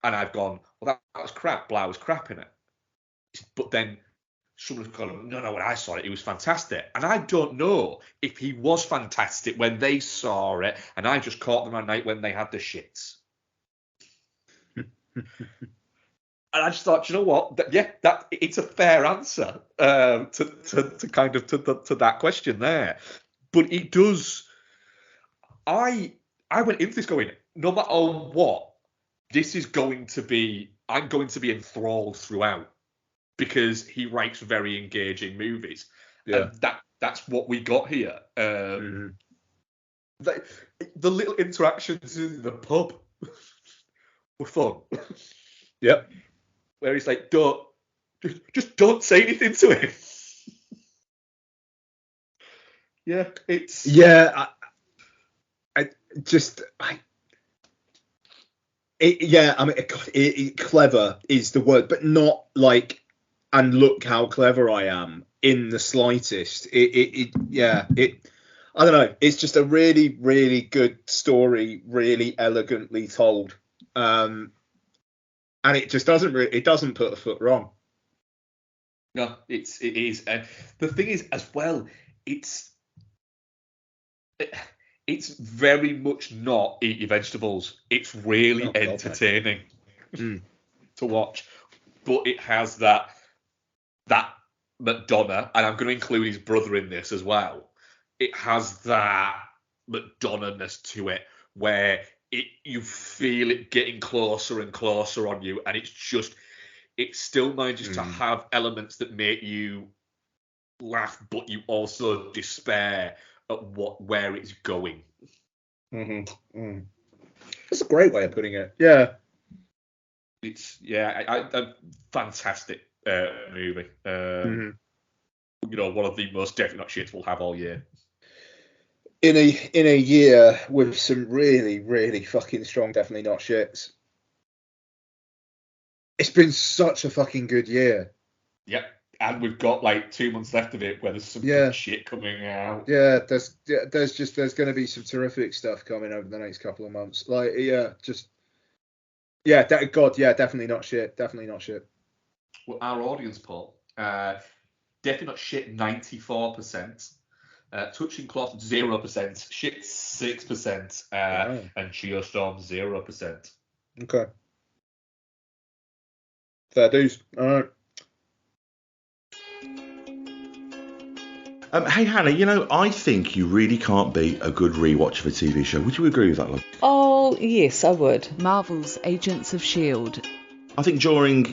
S5: and I've gone, well, that was crap, but I was crap in it. But then someone's gone, no, when I saw it, it was fantastic. And I don't know if he was fantastic when they saw it, and I just caught them at night when they had the shits. And I just thought, you know what? That it's a fair answer to kind of to that question there. But it does. I went into this going, no matter what, this is going to be. I'm going to be enthralled throughout because he writes very engaging movies, and that's what we got here. The little interactions in the pub were fun.
S4: Yep.
S5: Where he's like, just don't say anything to him. Yeah, it's...
S4: Yeah, clever is the word, but not like, and look how clever I am in the slightest. I don't know. It's just a really, really good story, really elegantly told. And it just doesn't put a foot wrong.
S5: No, it is. And the thing is, as well, it's very much not eat your vegetables. It's really entertaining to watch. But it has that Madonna, and I'm going to include his brother in this as well. It has that Madonna-ness to it, where you feel it getting closer and closer on you, and it still manages to have elements that make you laugh, but you also despair at where it's going.
S4: That's a great way of putting it. Yeah,
S5: It's a fantastic movie. You know, one of the most definitely not shits we'll have all year.
S4: In a year with some really, really fucking strong definitely not shits. It's been such a fucking good year.
S5: Yep. And we've got like 2 months left of it where there's some good shit coming out.
S4: Yeah, there's going to be some terrific stuff coming over the next couple of months. Like, definitely not shit. Definitely not shit.
S5: Well, our audience poll, definitely not shit 94%. Touching Cloth 0%, shit 6%, and Geostorm 0%.
S4: Okay. Fair dues. All right.
S1: Hey Hannah, I think you really can't beat a good rewatch of a TV show. Would you agree with that, love?
S2: Oh, yes, I would.
S3: Marvel's Agents of S.H.I.E.L.D.
S1: I think during,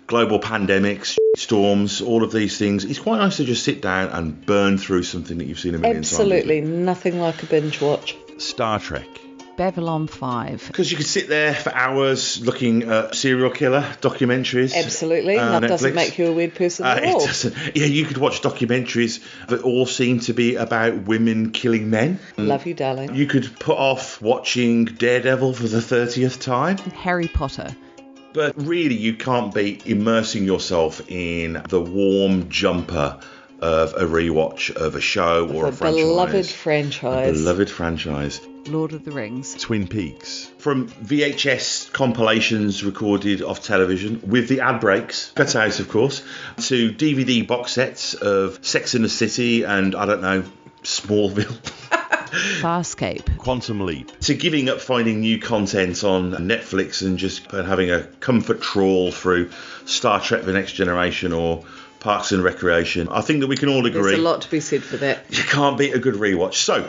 S1: global pandemics, storms, all of these things, it's quite nice to just sit down and burn through something that you've seen a million times.
S2: Absolutely, nothing like a binge watch.
S1: Star Trek.
S3: Babylon 5.
S1: Because you could sit there for hours looking at serial killer documentaries.
S2: Absolutely. That doesn't make you a weird person at all.
S1: It doesn't. Yeah, you could watch documentaries that all seem to be about women killing men.
S2: Love you, darling.
S1: You could put off watching Daredevil for the 30th time.
S3: Harry Potter.
S1: But really, you can't beat immersing yourself in the warm jumper of a rewatch of a show or a franchise. A beloved franchise.
S3: Lord of the Rings.
S1: Twin Peaks. From VHS compilations recorded off television with the ad breaks, cut out of course, to DVD box sets of Sex and the City and, I don't know, Smallville.
S3: Farscape.
S1: Quantum Leap. To giving up finding new content on Netflix and just having a comfort trawl through Star Trek The Next Generation or Parks and Recreation. I think that we can all agree.
S2: There's a lot to be said for that.
S1: You can't beat a good rewatch. So,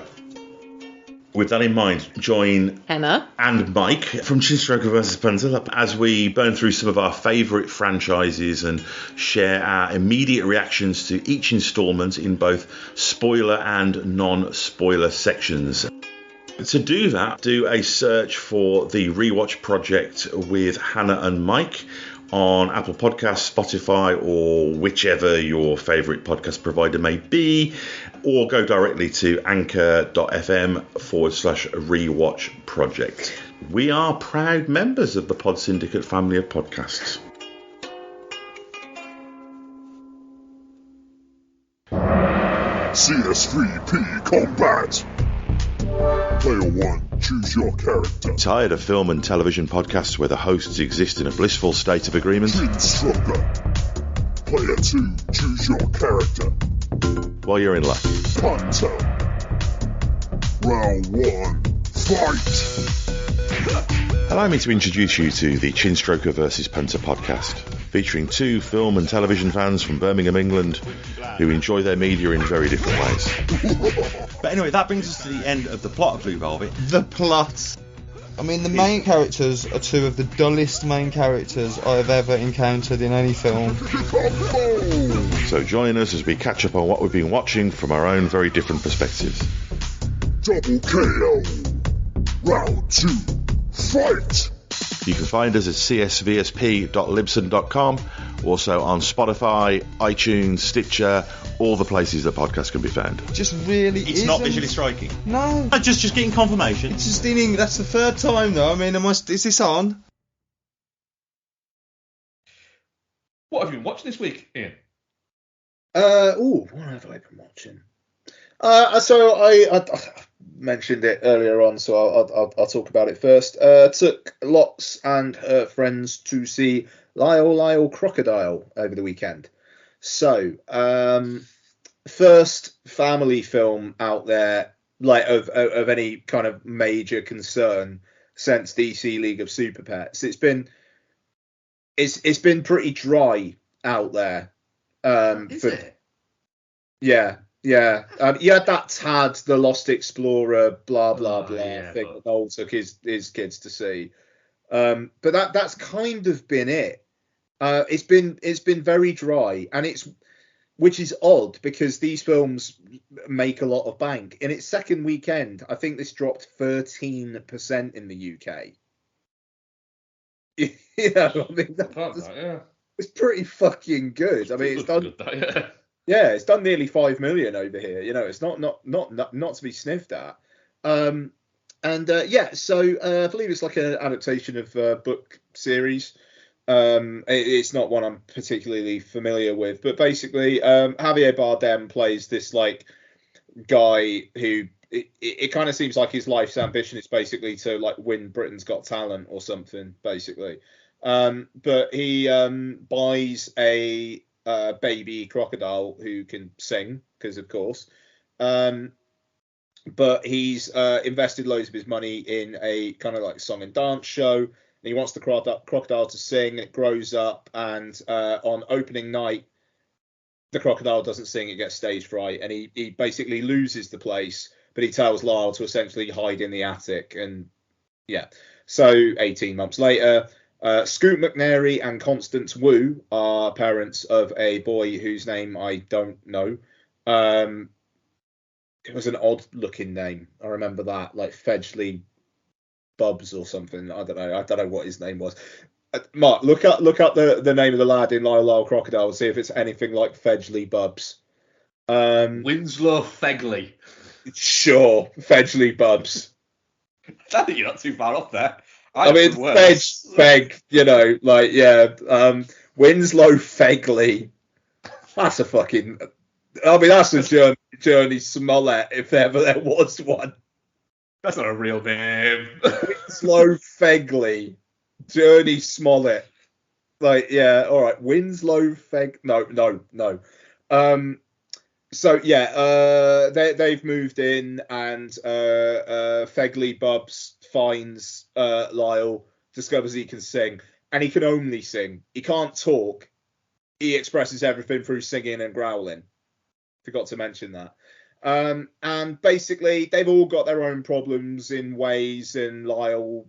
S1: with that in mind, join
S2: Hannah
S1: and Mike from Chinstroker vs. Punter as we burn through some of our favourite franchises and share our immediate reactions to each instalment in both spoiler and non-spoiler sections. To do that, do a search for the Rewatch Project with Hannah and Mike on Apple Podcasts, Spotify, or whichever your favourite podcast provider may be, or go directly to anchor.fm/rewatch project. We are proud members of the Pod Syndicate family of podcasts.
S6: CS3P Combat! Player 1, choose your character.
S1: Tired of film and television podcasts where the hosts exist in a blissful state of agreement?
S6: Chinstroker. Player 2, choose your character.
S1: While you're in luck.
S6: Punter. Round 1, fight!
S1: Allow me to introduce you to the Chinstroker vs. Punter podcast, featuring two film and television fans from Birmingham, England, who enjoy their media in very different ways.
S7: But anyway, that brings us to the end of the plot of Blue Velvet.
S8: The plot. I mean, the main characters are two of the dullest main characters I have ever encountered in any film.
S1: So join us as we catch up on what we've been watching from our own very different perspectives.
S6: Double KO. Round 2, fight!
S1: You can find us at csvsp.libsyn.com, also on Spotify, iTunes, Stitcher, all the places that podcasts can be found.
S8: Just really
S7: It's not visually striking.
S8: No.
S7: Just getting confirmation.
S8: It's just in That's the third time though. I mean, is this on?
S5: What have you been watching this week, Ian?
S4: What have I been watching? So I mentioned it earlier on, so I'll talk about it first. Took Lots and her friends to see Lyle Crocodile over the weekend. So, first family film out there, like of any kind of major concern since DC League of Super Pets. It's been pretty dry out there.
S5: Is it?
S4: Yeah. Yeah, that Tad, the Lost Explorer, blah blah blah thing that Noel took his kids to see. But that's kind of been it. It's been very dry, and which is odd because these films make a lot of bank. In its second weekend, I think this dropped 13% in the UK. I mean it's pretty fucking good. I mean, it's done. Yeah, it's done nearly 5 million over here. You know, it's not to be sniffed at. So I believe it's like an adaptation of a book series. It's not one I'm particularly familiar with, but basically, Javier Bardem plays this like guy who it kind of seems like his life's ambition is basically to like win Britain's Got Talent or something, basically. But he buys a baby crocodile who can sing, because of course, but he's invested loads of his money in a kind of like song and dance show, and he wants the crocodile to sing. It grows up, and on opening night the crocodile doesn't sing, it gets stage fright, and he basically loses the place, but he tells Lyle to essentially hide in the attic. And yeah, so 18 months later, Scoot McNairy and Constance Wu are parents of a boy whose name I don't know. It was an odd looking name. I remember that, like Fedgley Bubs or something. I don't know what his name was. Mark, look up the name of the lad in Lyle Crocodile and see if it's anything like Fedgley Bubs.
S5: Winslow Fegley.
S4: Sure, Fedgley Bubs.
S5: I think you're not too far off there.
S4: I mean, Feg, you know, like, yeah. Winslow Fegley. That's a fucking... I mean, that's a Journey Smollett, if ever there was one.
S5: That's not a real name.
S4: Winslow Fegley. Journey Smollett. Like, yeah, all right. Winslow Feg... No. So, yeah, they've moved in, and Fegley Bubs finds Lyle, discovers he can sing, and he can only sing. He can't talk. He expresses everything through singing and growling. Forgot to mention that. And basically, they've all got their own problems in ways, and Lyle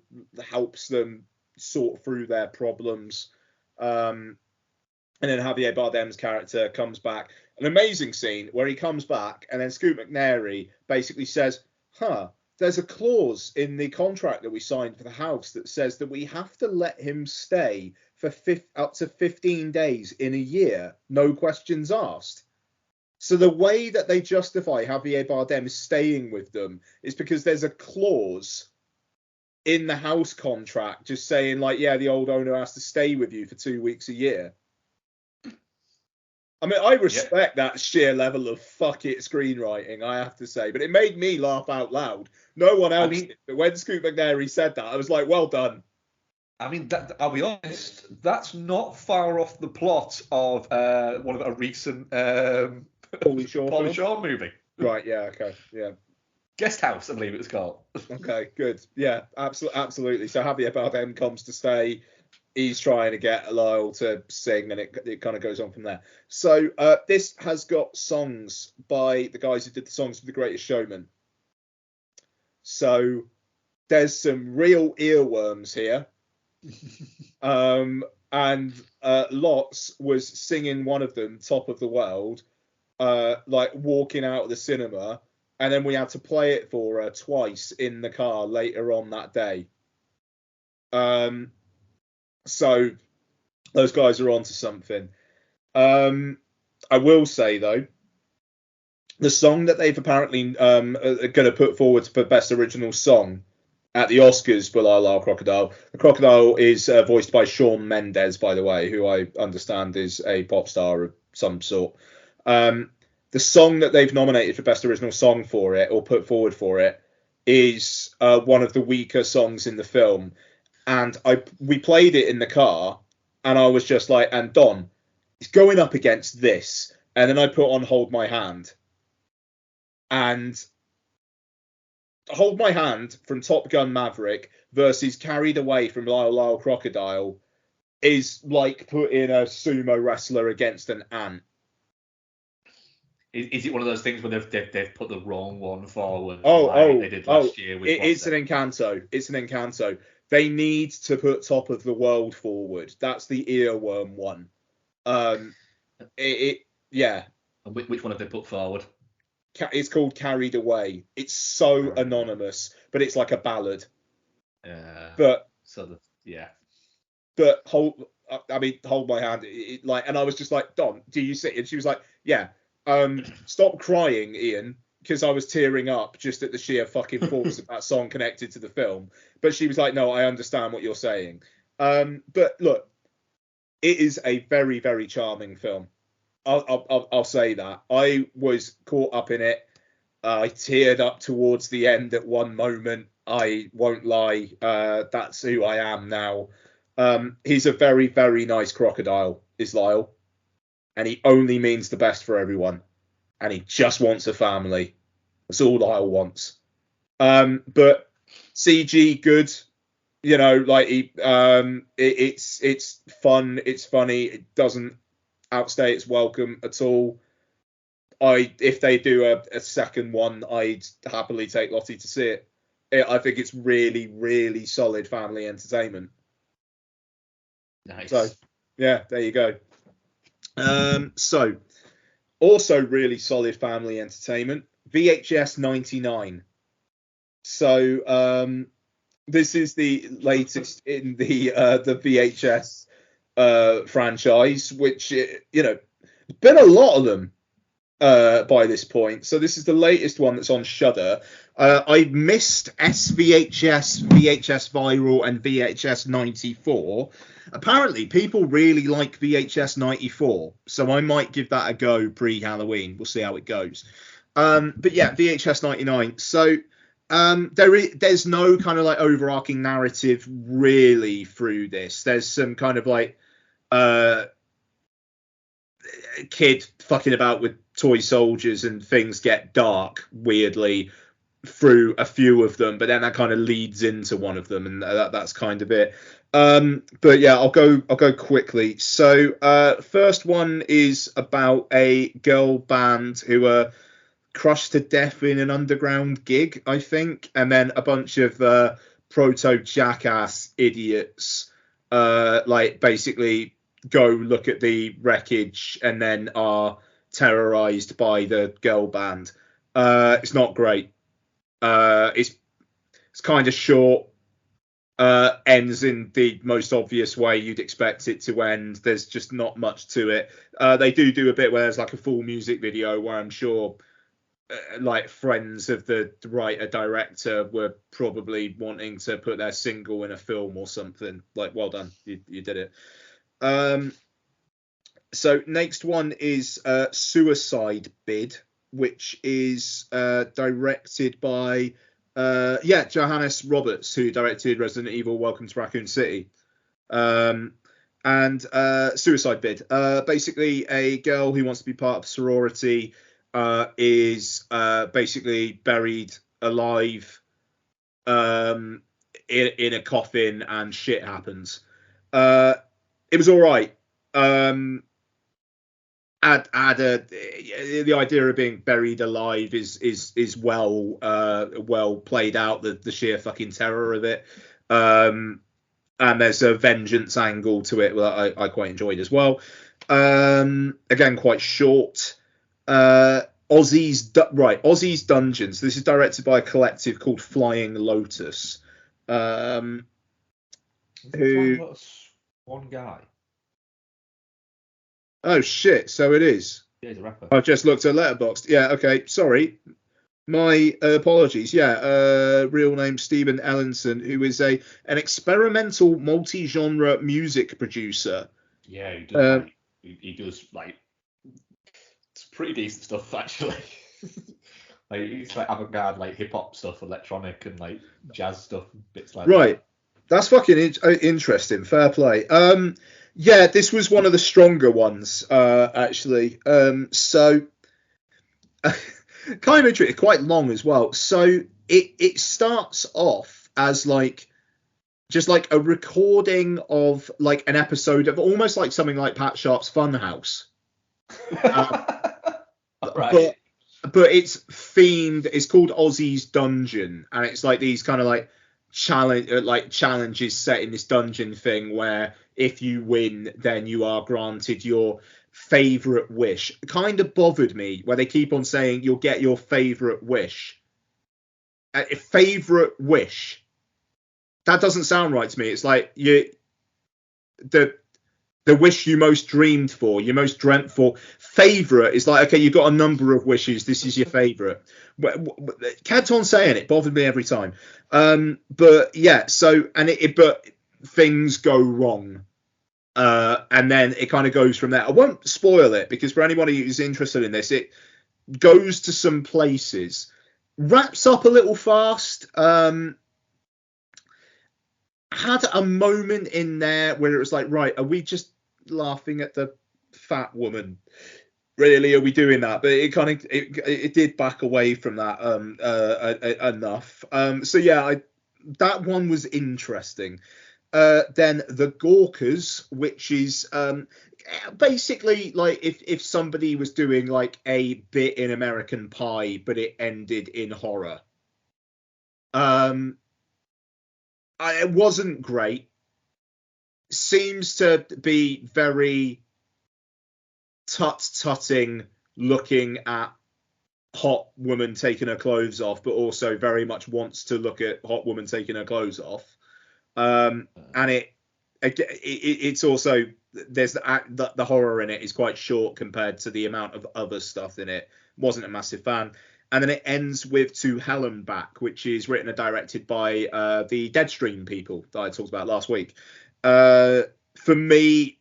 S4: helps them sort through their problems. And then Javier Bardem's character comes back. An amazing scene where he comes back, and then Scoot McNairy basically says, there's a clause in the contract that we signed for the house that says that we have to let him stay for up to 15 days in a year, no questions asked. So the way that they justify Javier Bardem staying with them is because there's a clause in the house contract just saying, like, yeah, the old owner has to stay with you for 2 weeks a year. I mean, I respect that sheer level of fuck it screenwriting, I have to say, but it made me laugh out loud. No one else did. But when Scoot McNairy said that, I was like, well done.
S5: I mean, I'll be honest, that's not far off the plot of one of a recent
S4: Pauly Shaw
S5: movie.
S4: Right, yeah, okay, yeah.
S5: Guest House, I believe it was called.
S4: Okay, good. Yeah, absolutely. So Javier Bardem comes to stay. He's trying to get Lyle to sing, and it kind of goes on from there. So this has got songs by the guys who did the songs for The Greatest Showman. So there's some real earworms here. And Lots was singing one of them, Top of the World, like walking out of the cinema, and then we had to play it for her twice in the car later on that day. So those guys are onto something. I will say though, the song that they've apparently are going to put forward for Best Original Song at the Oscars for Lyle Crocodile. The crocodile is voiced by Shawn Mendes, by the way, who I understand is a pop star of some sort. The song that they've nominated for Best Original Song for it, or put forward for it, is one of the weaker songs in the film. And we played it in the car, and I was just like, and Don, it's going up against this. And then I put on Hold My Hand. And Hold My Hand from Top Gun Maverick versus Carried Away from Lyle Crocodile is like putting a sumo wrestler against an ant.
S5: Is it one of those things where they've put the wrong one forward?
S4: They
S5: did last year with
S4: it's an Encanto. It's an Encanto. They need to put Top of the World forward. That's the earworm one. Yeah.
S5: And which one have they put forward?
S4: It's called Carried Away. It's so anonymous, but it's like a ballad. But Hold My Hand. And I was just like, Don, do you see? And she was like, yeah. Stop crying, Ian, because I was tearing up just at the sheer fucking force of that song connected to the film. But she was like, no, I understand what you're saying. But look, it is a very, very charming film. I'll say that. I was caught up in it. I teared up towards the end at one moment. I won't lie. That's who I am now. He's a very, very nice crocodile, is Lyle. And he only means the best for everyone. And he just wants a family. That's all Lyle wants. But CG, good. You know, like it's fun. It's funny. It doesn't outstay its welcome at all. If they do a second one, I'd happily take Lottie to see it. I think it's really, really solid family entertainment.
S5: Nice.
S4: So, yeah, there you go. So, also really solid family entertainment, VHS 99. So, this is the latest in the VHS franchise, which, been a lot of them by this point. So this is the latest one that's on Shudder. I missed SVHS, VHS Viral, and VHS 94. Apparently, people really like VHS 94, so I might give that a go pre-Halloween. We'll see how it goes. But yeah, VHS 99. So there's no kind of like overarching narrative really through this. There's some kind of like kid fucking about with toy soldiers, and things get dark weirdly through a few of them, but then that kind of leads into one of them, and that's kind of it. But yeah, I'll go quickly. So first one is about a girl band who are crushed to death in an underground gig, I think, and then a bunch of proto jackass idiots like basically go look at the wreckage and then are terrorized by the girl band. It's not great. It's kind of short. Ends in the most obvious way you'd expect it to end. There's just not much to it. They do a bit where there's like a full music video where I'm sure like friends of the writer director were probably wanting to put their single in a film or something. Like, well done, you did it. So next one is Suicide Bid, which is directed by Johannes Roberts, who directed Resident Evil Welcome to Raccoon City. And suicide bid. Basically, a girl who wants to be part of a sorority is basically buried alive in a coffin, and shit happens. It was all right. The idea of being buried alive is well played out. The sheer fucking terror of it. And there's a vengeance angle to it that I quite enjoyed as well. Again, quite short. Ozzy's Dungeons. This is directed by a collective called Flying Lotus. Who?
S5: One guy.
S4: Oh shit! So it is.
S5: Yeah, he's a rapper.
S4: I've just looked at Letterboxd. Yeah. Okay. Sorry. My apologies. Yeah, real name Stephen Ellenson, who is an experimental multi-genre music producer.
S5: Yeah, he does. He does like it's pretty decent stuff actually. Like it's like avant-garde, like hip hop stuff, electronic, and like jazz stuff, bits like that.
S4: Right. That's fucking interesting. Fair play. Yeah, this was one of the stronger ones actually. So. Kind of tricky, quite long as well. So it starts off as like just like a recording of like an episode of almost like something like Pat Sharp's Funhouse.
S5: Right.
S4: But it's themed. It's called Ozzy's Dungeon, and it's like these kind of like challenges set in this dungeon thing where if you win, then you are granted your favorite wish. It kind of bothered me where they keep on saying you'll get your favorite wish. A favorite wish. That doesn't sound right to me. It's like the wish you most dreamed for, you most dreamt for. Favorite is like, okay, you've got a number of wishes. This is your favorite. Kept on saying it, bothered me every time. But yeah, so but things go wrong. And then it kind of goes from there. I won't spoil it because for anybody who's interested in this, it goes to some places, wraps up a little fast. Had a moment in there where it was like, right, are we just laughing at the fat woman? Really, are we doing that? But it kind of it did back away from that enough. So yeah, that one was interesting. Then the Gawkers, which is basically like if somebody was doing like a bit in American Pie, but it ended in horror. It wasn't great. Seems to be very tut-tutting, looking at hot woman taking her clothes off, but also very much wants to look at hot woman taking her clothes off. And it's also there's the horror in it is quite short compared to the amount of other stuff in it. Wasn't a massive fan. And then it ends with To Hell and Back, which is written and directed by the Deadstream people that I talked about last week. For me,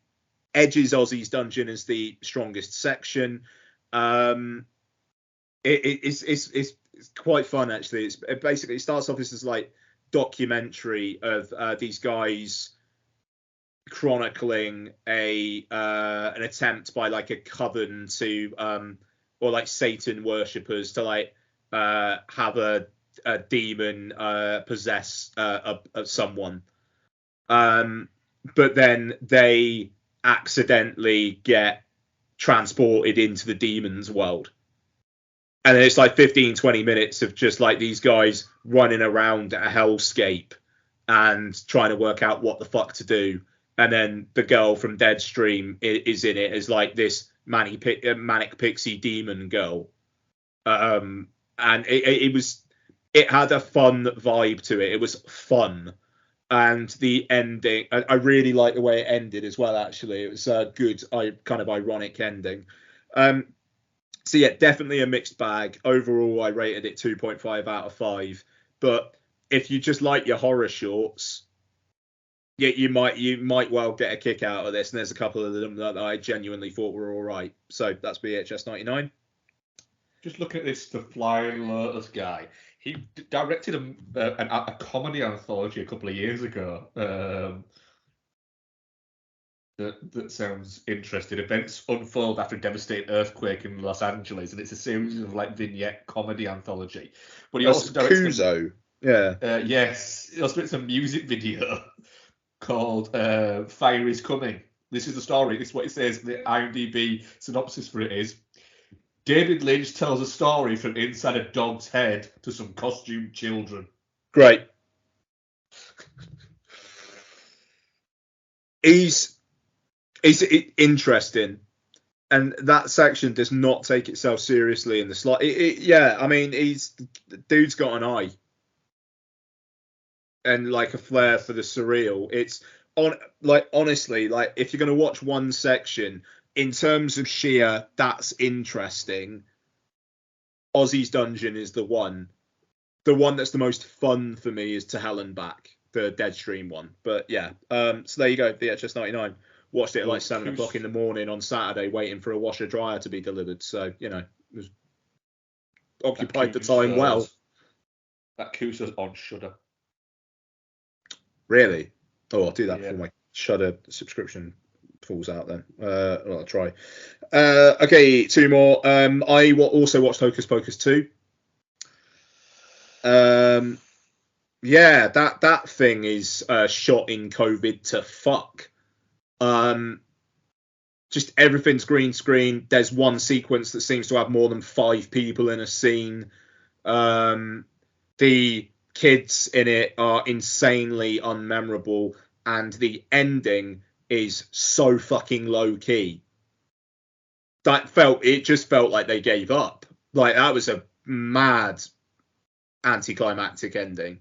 S4: Edge's Ozzy's Dungeon is the strongest section. It's quite fun actually. It basically starts off as like documentary of these guys chronicling an attempt by like a coven to or like Satan worshippers to like have a demon possess someone, but then they accidentally get transported into the demon's world. And then it's like 15-20 minutes of just like these guys running around a hellscape and trying to work out what the fuck to do. And then the girl from Deadstream is in it as like this manic pixie demon girl. And it had a fun vibe to it. It was fun. And the ending, I really like the way it ended as well, actually. It was a good, kind of ironic ending. So yeah, definitely a mixed bag. Overall, I rated it 2.5 out of 5. But if you just like your horror shorts, yeah, you might well get a kick out of this. And there's a couple of them that I genuinely thought were all right. So that's BHS 99.
S5: Just looking at this, the Flying Lotus guy. He directed a comedy anthology a couple of years ago. that sounds interesting. Events unfold after a devastating earthquake in Los Angeles, and it's a series of like vignette comedy anthology. But he
S4: That's
S5: also directed
S4: Kuzo. Yeah.
S5: yes, he also directed a music video called "Fire Is Coming." This is the story. This is what it says. The IMDb synopsis for it is: David Lynch tells a story from inside a dog's head to some costumed children.
S4: Great. He's interesting, and that section does not take itself seriously in the slight. Yeah, I mean, dude's got an eye and like a flair for the surreal. It's honestly, like if you're gonna watch one section in terms of sheer that's interesting, Ozzy's Dungeon is the one. The one that's the most fun for me is To Hell and Back, the Deadstream one. But yeah, so there you go, VHS 99. Watched it at like 7 o'clock in the morning on Saturday, waiting for a washer dryer to be delivered. So, you know, it was occupied the time well.
S5: That Kusa's on Shudder.
S4: Really? Oh, I'll do that before my Shudder subscription falls out then. I'll try. Okay, two more. I also watched Hocus Pocus 2. Yeah, that thing is shot in COVID to fuck. Just everything's green screen. There's one sequence that seems to have more than 5 people in a scene. The kids in it are insanely unmemorable, and the ending is so fucking low key. It just felt like they gave up. Like that was a mad anticlimactic ending.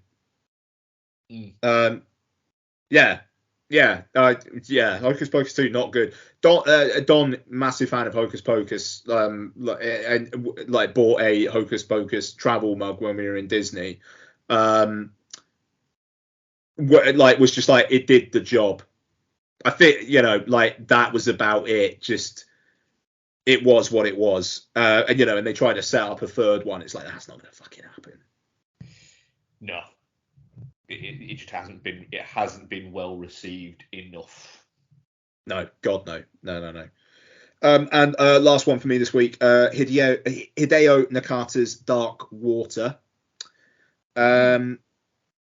S4: Hocus Pocus 2 not good. Don massive fan of Hocus Pocus, and like bought a Hocus Pocus travel mug when we were in Disney. Was just like it did the job. I think, you know, like that was about it. Just it was what it was. And you know, and they tried to set up a third one. It's like that's not gonna fucking happen.
S5: No. It just hasn't been. It hasn't been well received enough.
S4: No, God, no. And last one for me this week, Hideo Nakata's Dark Water.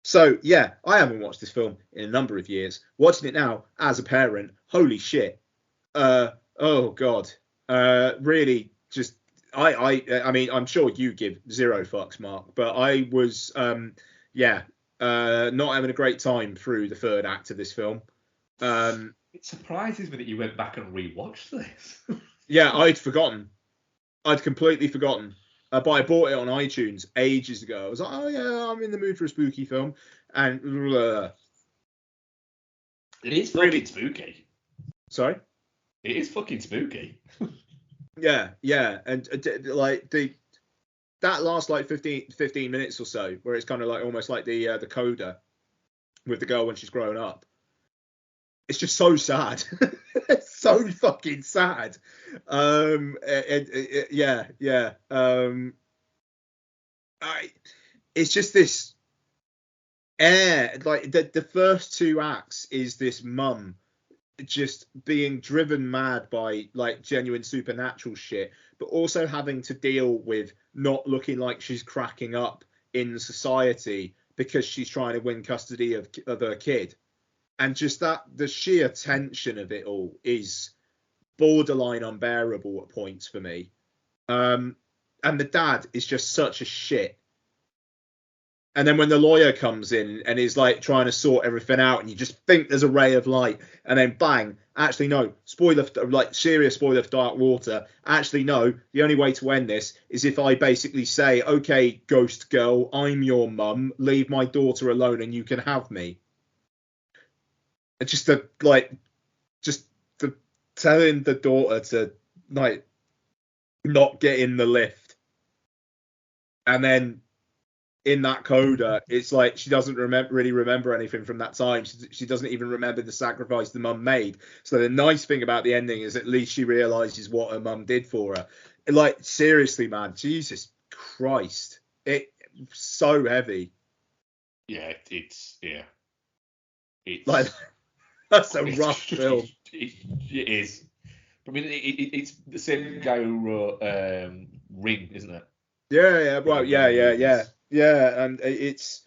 S4: So yeah, I haven't watched this film in a number of years. Watching it now as a parent, holy shit. Oh God. Really, just I mean, I'm sure you give zero fucks, Mark, but I was not having a great time through the third act of this film.
S5: It surprises me that you went back and rewatched this.
S4: Yeah, I'd forgotten. I'd completely forgotten. But I bought it on iTunes ages ago. I was like, oh yeah, I'm in the mood for a spooky film. And
S5: it is fucking spooky.
S4: Sorry?
S5: It is fucking spooky.
S4: Yeah. And like that last like 15 minutes or so, where it's kind of like almost like the coda with the girl when she's grown up. It's just so sad. It's so fucking sad. It's just this air. Like the first 2 acts is this mum just being driven mad by like genuine supernatural shit, but also having to deal with not looking like she's cracking up in society because she's trying to win custody of her kid. And just the sheer tension of it all is borderline unbearable at points for me. And the dad is just such a shit. And then when the lawyer comes in and is like trying to sort everything out, and you just think there's a ray of light, and then bang, actually no, serious spoiler for Dark Water. Actually no, the only way to end this is if I basically say, okay, ghost girl, I'm your mum, leave my daughter alone and you can have me. Just telling the daughter to like not get in the lift, and then in that coda, it's like she doesn't really remember anything from that time. She doesn't even remember the sacrifice the mum made. So the nice thing about the ending is at least she realizes what her mum did for her. Like seriously, man, Jesus Christ, it's so heavy.
S5: Yeah, it's
S4: like That's a rough film.
S5: It is. I mean, it's the same guy who wrote Ring, isn't it?
S4: Yeah. Well, yeah. And it's.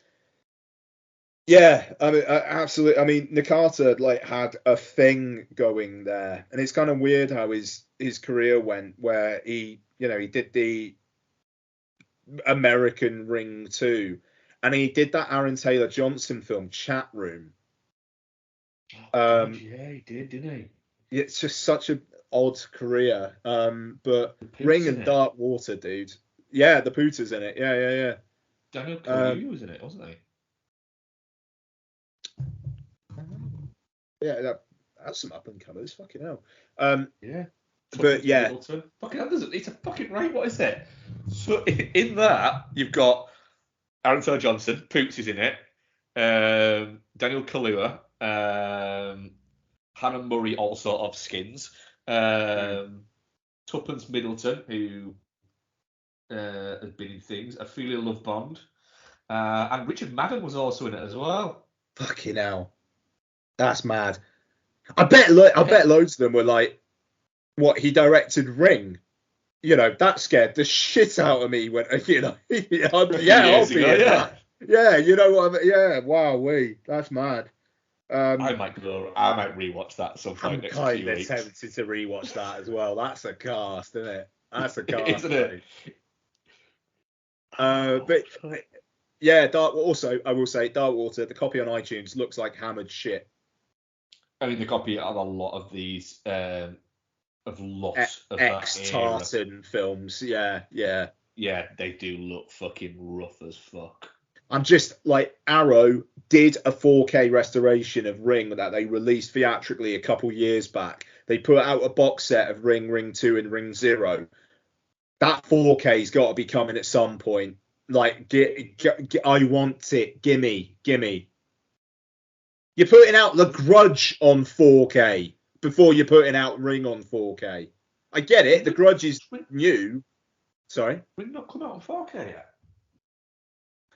S4: Yeah, I mean, absolutely. I mean, Nakata like had a thing going there, and it's kind of weird how his career went, where he did the American Ring 2, and he did that Aaron Taylor Johnson film Chat Room.
S5: God, yeah, he did, didn't he?
S4: It's just such an odd career. But Ring and Dark Water, dude. Yeah, the Pooter's in it. Yeah.
S5: Daniel Kaluuya was in it, wasn't he?
S4: Yeah, that's some up and comers. Fucking hell.
S5: Yeah.
S4: But yeah.
S5: Middleton. Fucking hell, it's a fucking right. What is it? So in that you've got Aaron Taylor Johnson, Poots is in it. Daniel Kaluuya, Hannah Murray, also of Skins. Tuppence Middleton, who has been in things. Ophelia Love Bond, and Richard Madden was also in it as well.
S4: Fucking hell. That's mad. I bet loads of them were like, what, he directed Ring? That scared the shit out of me when, I'll be in that. Yeah, you know what I mean? Yeah, wow, that's mad.
S5: I might rewatch that sometime next few weeks. I'm kind of
S4: tempted to rewatch that as well. That's a cast, isn't it? That's a cast.
S5: Isn't it?
S4: But yeah, also, I will say, Dark Water, the copy on iTunes looks like hammered shit.
S5: I mean, the copy of a lot of these, of lots of
S4: ex-Tartan films. Yeah.
S5: Yeah, they do look fucking rough as fuck.
S4: I'm just like, Arrow did a 4K restoration of Ring that they released theatrically a couple years back. They put out a box set of Ring, Ring 2, and Ring 0. That 4K's got to be coming at some point. Like, I want it. Gimme. You're putting out The Grudge on 4K before you're putting out Ring on 4K. I get it. The Grudge is new. Sorry?
S5: Ring not come out on 4K yet?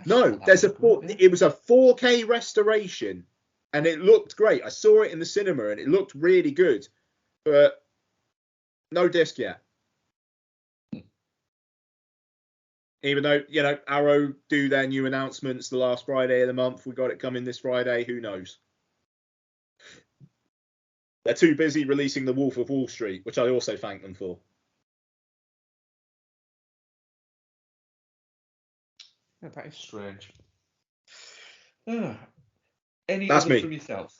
S4: No, it was a 4K restoration, and it looked great. I saw it in the cinema, and it looked really good, but no disc yet. Even though, Arrow do their new announcements the last Friday of the month. We got it coming this Friday. Who knows? They're too busy releasing The Wolf of Wall Street, which I also thank them for.
S5: Yeah, that is strange. Any
S4: That's
S5: other
S4: me.
S5: from yourself?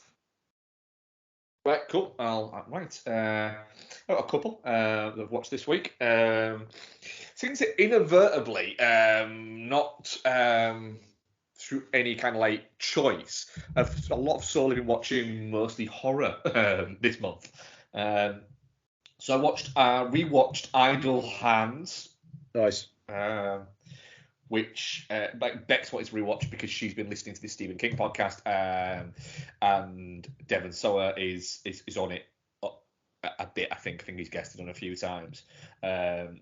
S5: Right, cool. Right. I've got a couple that I've watched this week. Seems that inadvertently, not through any kind of like choice, I've a lot of solely been watching mostly horror this month. So I rewatched Idle Hands.
S4: Nice.
S5: Which Bex wanted to rewatch because she's been listening to the Stephen King podcast, and Devon Sawa is on it a bit. I think he's guested on a few times, and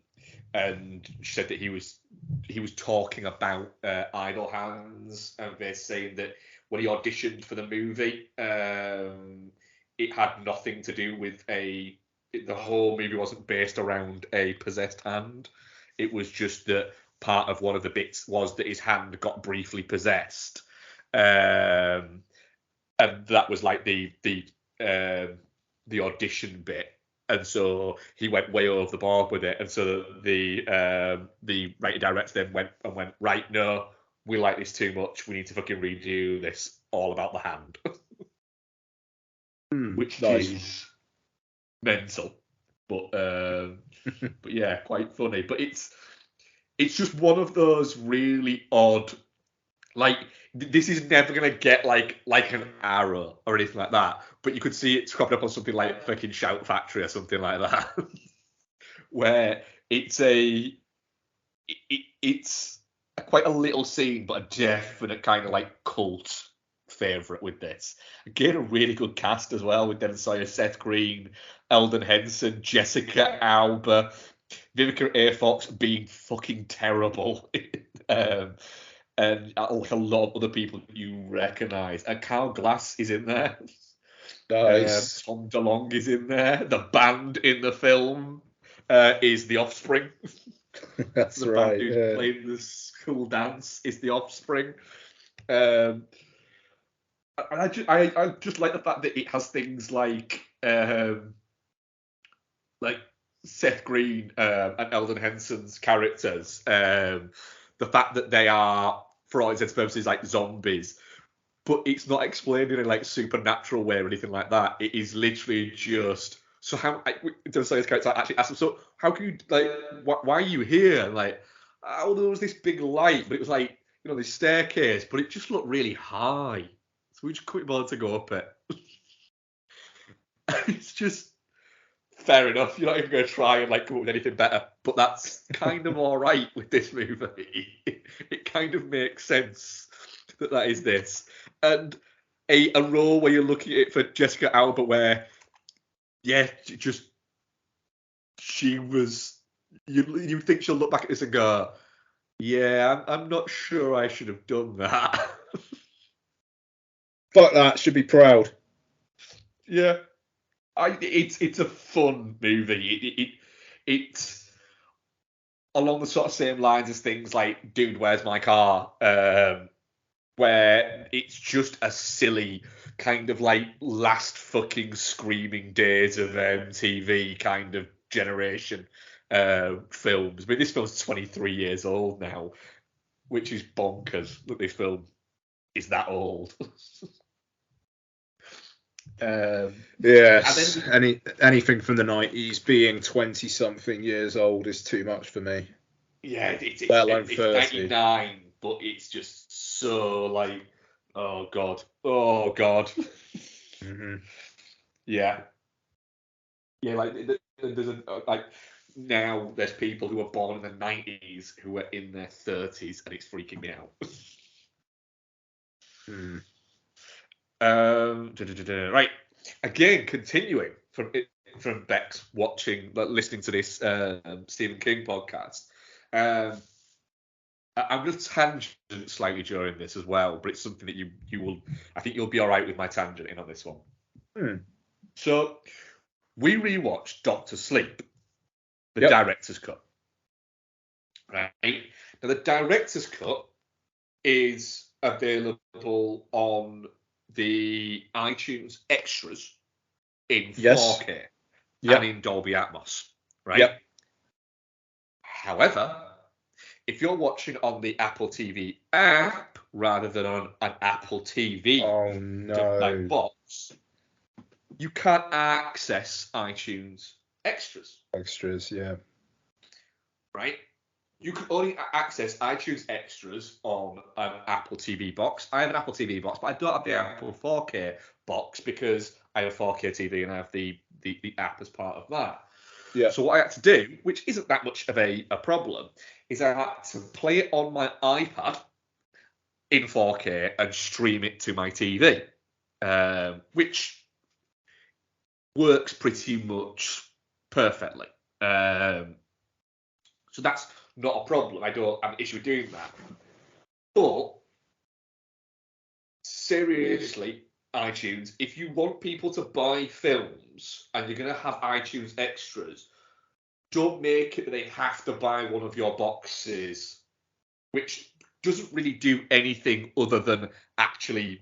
S5: she said that he was talking about Idle Hands, and they're saying that when he auditioned for the movie, it had nothing to do with the whole movie wasn't based around a possessed hand. It was just that part of one of the bits was that his hand got briefly possessed, and that was like the audition bit, and so he went way over the board with it, and so the writer director then went right, no, we like this too much, we need to fucking redo this all about the hand. Which
S4: nice.
S5: Is mental, but yeah, quite funny. But it's just one of those really odd, like, this is never going to get like an Arrow or anything like that, but you could see it cropping up on something like fucking Shout Factory or something like that, where it's quite a little scene, but a definite kind of like cult favourite with this. Again, a really good cast as well, with Devon Sawa, Seth Green, Eldon Henson, Jessica Alba, Vivica A. Fox being fucking terrible, and like a lot of other people you recognise. And Kyle Glass is in there.
S4: Nice.
S5: Tom DeLonge is in there. The band in the film is The Offspring.
S4: That's
S5: The
S4: right.
S5: band who's
S4: Yeah.
S5: playing the school dance is The Offspring. And I just like the fact that it has things like Seth Green and Eldon Henson's characters. The fact that they are, for all intents and purposes, like zombies, but it's not explained in a like supernatural way or anything like that. It is literally just so how Devastator's character actually asks him, so how can you like why are you here? And like, oh, there was this big light, but it was like this staircase, but it just looked really high, so we just couldn't bother to go up it. It's just fair enough. You're not even going to try and like come up with anything better, but that's kind of all right with this movie. It kind of makes sense that is this, and a role where you're looking at it for Jessica Alba, where she was. You think she'll look back at this and go, yeah, I'm not sure I should have done that.
S4: Fuck that. Should be proud.
S5: Yeah. It's a fun movie. It's along the sort of same lines as things like Dude, Where's My Car? Where it's just a silly kind of like last fucking screaming days of MTV kind of generation films. I mean, this film's 23 years old now, which is bonkers that this film is that old.
S4: Yes. Anything from the 90s being 20-something years old is too much for me.
S5: Yeah, it's
S4: Let alone 30.
S5: 99, but it's just so like, oh god.
S4: Mm-hmm.
S5: Yeah, like there's like now there's people who were born in the 90s who are in their 30s, and it's freaking me out. Right. Again, continuing from Bex listening to this Stephen King podcast. I'm going to tangent slightly during this as well, but it's something that you will. I think you'll be all right with my tangenting on this one. So we rewatched Doctor Sleep, the director's cut. Right now, the director's cut is available on the iTunes extras in 4K and in Dolby Atmos, right?
S4: Yep.
S5: However, if you're watching on the Apple TV app rather than on an Apple TV box, you can't access iTunes extras.
S4: Extras, yeah.
S5: Right? You can only access iTunes extras on an Apple TV box. I have an Apple TV box, but I don't have the Apple 4K box because I have a 4K TV and I have the app as part of that.
S4: Yeah.
S5: So what I had to do, which isn't that much of a problem, is I had to play it on my iPad in 4K and stream it to my TV, which works pretty much perfectly. So that's not a problem. I don't have an issue with doing that. But seriously, iTunes, if you want people to buy films and you're going to have iTunes extras, don't make it that they have to buy one of your boxes, which doesn't really do anything other than actually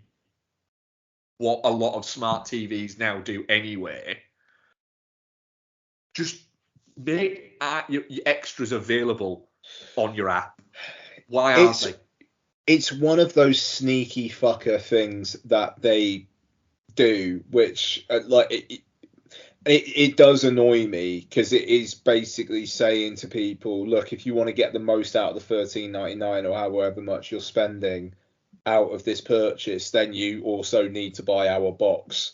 S5: what a lot of smart TVs now do anyway. Just make your extras available on your app. Why aren't they?
S4: It's one of those sneaky fucker things that they do, which it does annoy me, because it is basically saying to people, look, if you want to get the most out of the $13.99 or however much you're spending out of this purchase, then you also need to buy our box,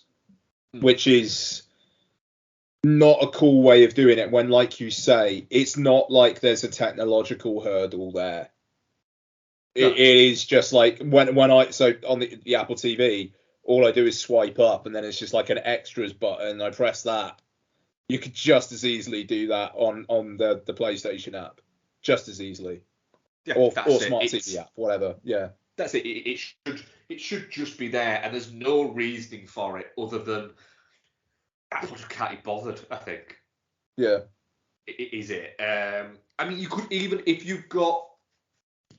S4: which is not a cool way of doing it when, like you say, it's not like there's a technological hurdle there. No. It is just like when on the Apple TV, all I do is swipe up and then it's just like an extras button. I press that. You could just as easily do that on the PlayStation app, just as easily.
S5: Yeah,
S4: or Smart TV app, whatever. Yeah.
S5: That's it. It should It should just be there, and there's no reasoning for it other than I just can't be bothered. I think.
S4: Yeah.
S5: Is it? I mean, you could even if you've got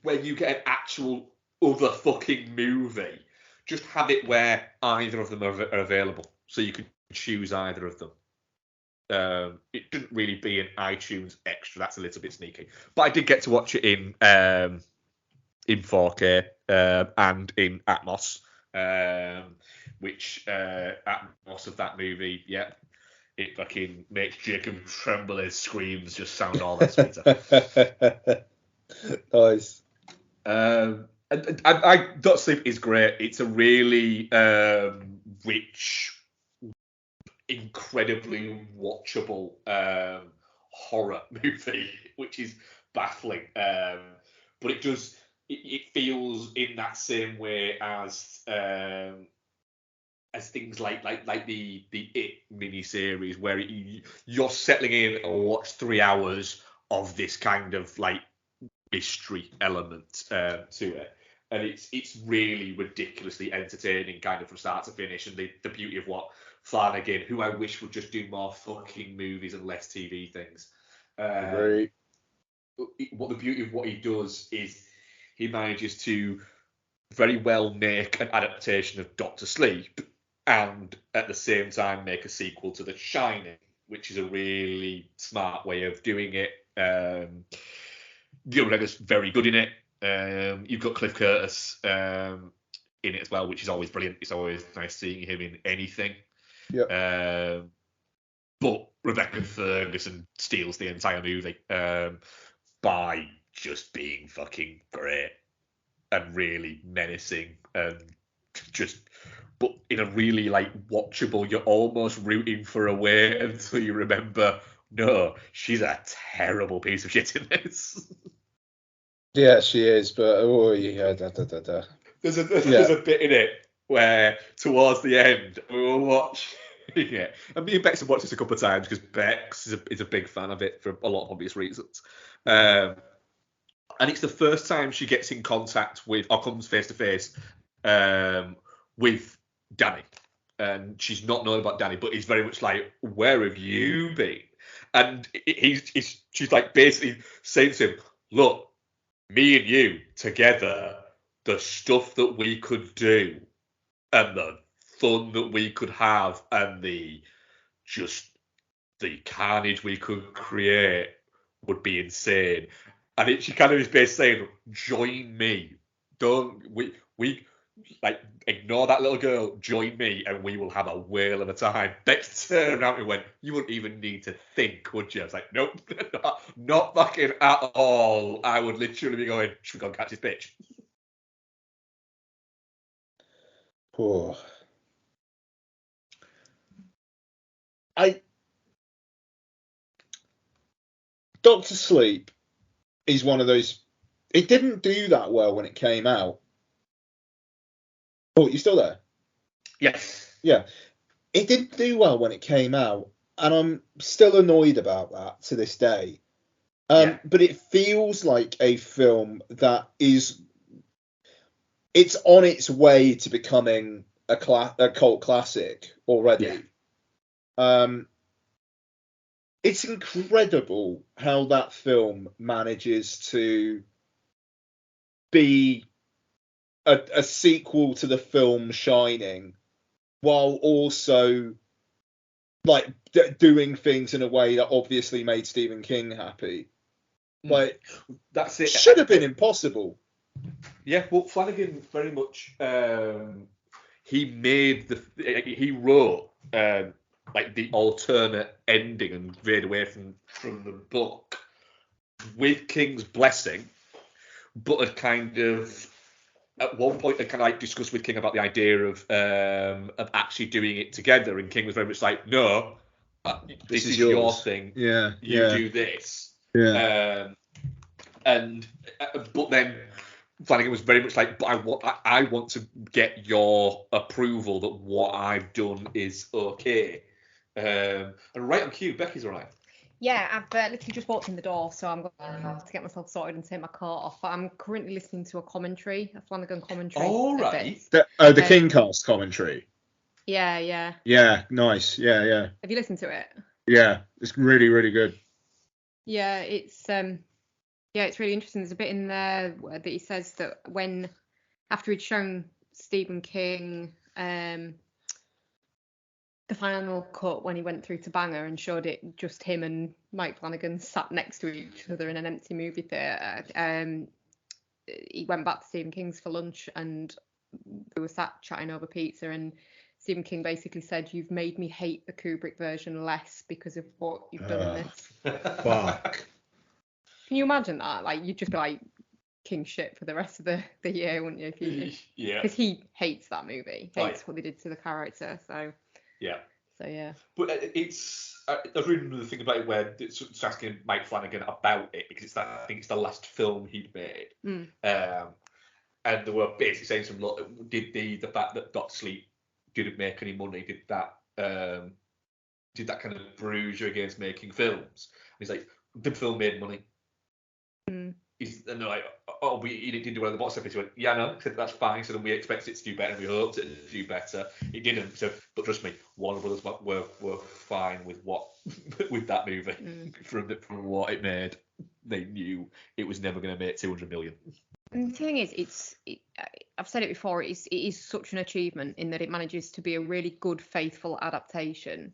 S5: where you get an actual other fucking movie, just have it where either of them are available, so you can choose either of them. It shouldn't really be an iTunes extra. That's a little bit sneaky. But I did get to watch it in 4K and in Atmos, which Atmos of that movie, yeah, it fucking makes Jacob Tremblay's screams just sound all that sweeter.
S4: Nice.
S5: I Don't Sleep is great. It's a really rich, incredibly watchable horror movie, which is baffling. But it does. It feels in that same way as things like the It miniseries, where you're settling in and watch 3 hours of this kind of like mystery element to it, and it's really ridiculously entertaining, kind of from start to finish. And the beauty of what Flanagan, who I wish would just do more fucking movies and less TV things.
S4: Great.
S5: What the beauty of what he does is he manages to very well make an adaptation of Doctor Sleep and at the same time make a sequel to The Shining, which is a really smart way of doing it. Gil McGregor's very good in it. You've got Cliff Curtis in it as well, which is always brilliant. It's always nice seeing him in anything.
S4: Yeah.
S5: But Rebecca Ferguson steals the entire movie by just being fucking great and really menacing and just, but in a really like watchable, you're almost rooting for a way until you remember, no, she's a terrible piece of shit in this.
S4: Yeah, she is, but
S5: There's a bit in it where towards the end we were watching it, and me and Bex have watched this a couple of times because Bex is a big fan of it for a lot of obvious reasons. And it's the first time she gets in contact with, or comes face to face with Danny. And she's not known about Danny, but he's very much like, where have you been? And she's like basically saying to him, look, me and you together, the stuff that we could do and the fun that we could have and the carnage we could create would be insane. And she kind of is basically saying, join me. We like ignore that little girl, join me, and we will have a whale of a time. Bex turned around and went, you wouldn't even need to think, would you? I was like, nope, not fucking at all. I would literally be going, should we go and catch this bitch?
S4: Oh. Doctor Sleep is one of those. It didn't do that well when it came out. Oh, you still there?
S5: Yes.
S4: Yeah. It didn't do well when it came out, and I'm still annoyed about that to this day. But it feels like a film that is. It's on its way to becoming a cult classic already. Yeah. It's incredible how that film manages to be a sequel to the film Shining, while also like doing things in a way that obviously made Stephen King happy. Like
S5: that's it.
S4: Should have been impossible.
S5: Yeah, well, Flanagan very much he wrote like the alternate ending and veered away from the book with King's blessing, but had kind of at one point had kind of like discussed with King about the idea of actually doing it together, and King was very much like, no, this is your thing.
S4: Yeah,
S5: you do this.
S4: Yeah.
S5: But then Flanagan was very much like, but I want to get your approval that what I've done is okay. And right on cue, Becky's all right.
S9: Yeah, I've literally just walked in the door, so I'm going to have to get myself sorted and take my coat off. But I'm currently listening to a Flanagan commentary.
S5: All
S9: a
S5: right.
S9: bit.
S4: The Kingcast commentary.
S9: Yeah, yeah.
S4: Yeah, nice. Yeah.
S9: Have you listened to it?
S4: Yeah, it's really, really good.
S9: Yeah, it's really interesting. There's a bit in there that he says that after he'd shown Stephen King the final cut when he went through to Banger and showed it just him and Mike Flanagan sat next to each other in an empty movie theatre. He went back to Stephen King's for lunch and they were sat chatting over pizza, and Stephen King basically said, "You've made me hate the Kubrick version less because of what you've done in this."
S4: Fuck.
S9: Can you imagine that? Like, you'd just be like king shit for the rest of the year, wouldn't you?
S5: Yeah.
S9: Because he hates that movie, hates
S5: Right.
S9: what they did to the character. So
S5: Yeah.
S9: yeah.
S5: But I was reading another thing about it where it's asking Mike Flanagan about it because I think it's the last film he'd made. And they were basically saying did the fact that Doctor Sleep didn't make any money, did that kind of bruise you against making films? And he's like, the film made money. And they're like, oh, he didn't do well at the box office. He went, yeah, no, said that's fine. So then we expected it to do better, and we hoped it to do better. It didn't. So, but trust me, Warner Brothers were fine with with that movie from what it made. They knew it was never going to make 200 million.
S9: And the thing is, I've said it before, it is such an achievement in that it manages to be a really good, faithful adaptation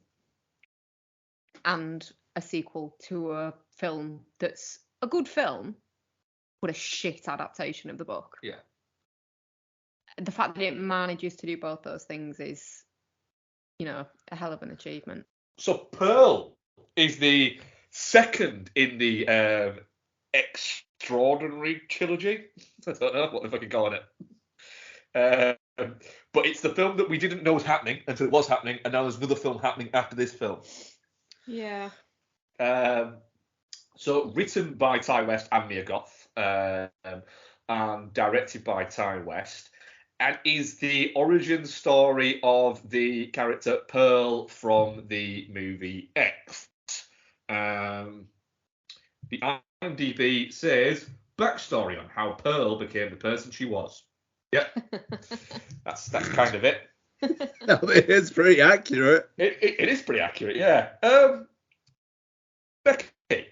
S9: and a sequel to a film that's a good film, but a shit adaptation of the book.
S5: Yeah.
S9: The fact that it manages to do both those things is, a hell of an achievement.
S5: So Pearl is the second in the Extraordinary trilogy. I don't know what the fucking call it. But it's the film that we didn't know was happening until it was happening, and now there's another film happening after this film.
S9: Yeah.
S5: So written by Ty West and Mia Goth, and directed by Ty West, and is the origin story of the character Pearl from the movie X. The IMDb says backstory on how Pearl became the person she was. Yep, that's kind of it.
S4: No, it is pretty accurate.
S5: It is pretty accurate, yeah. Becky,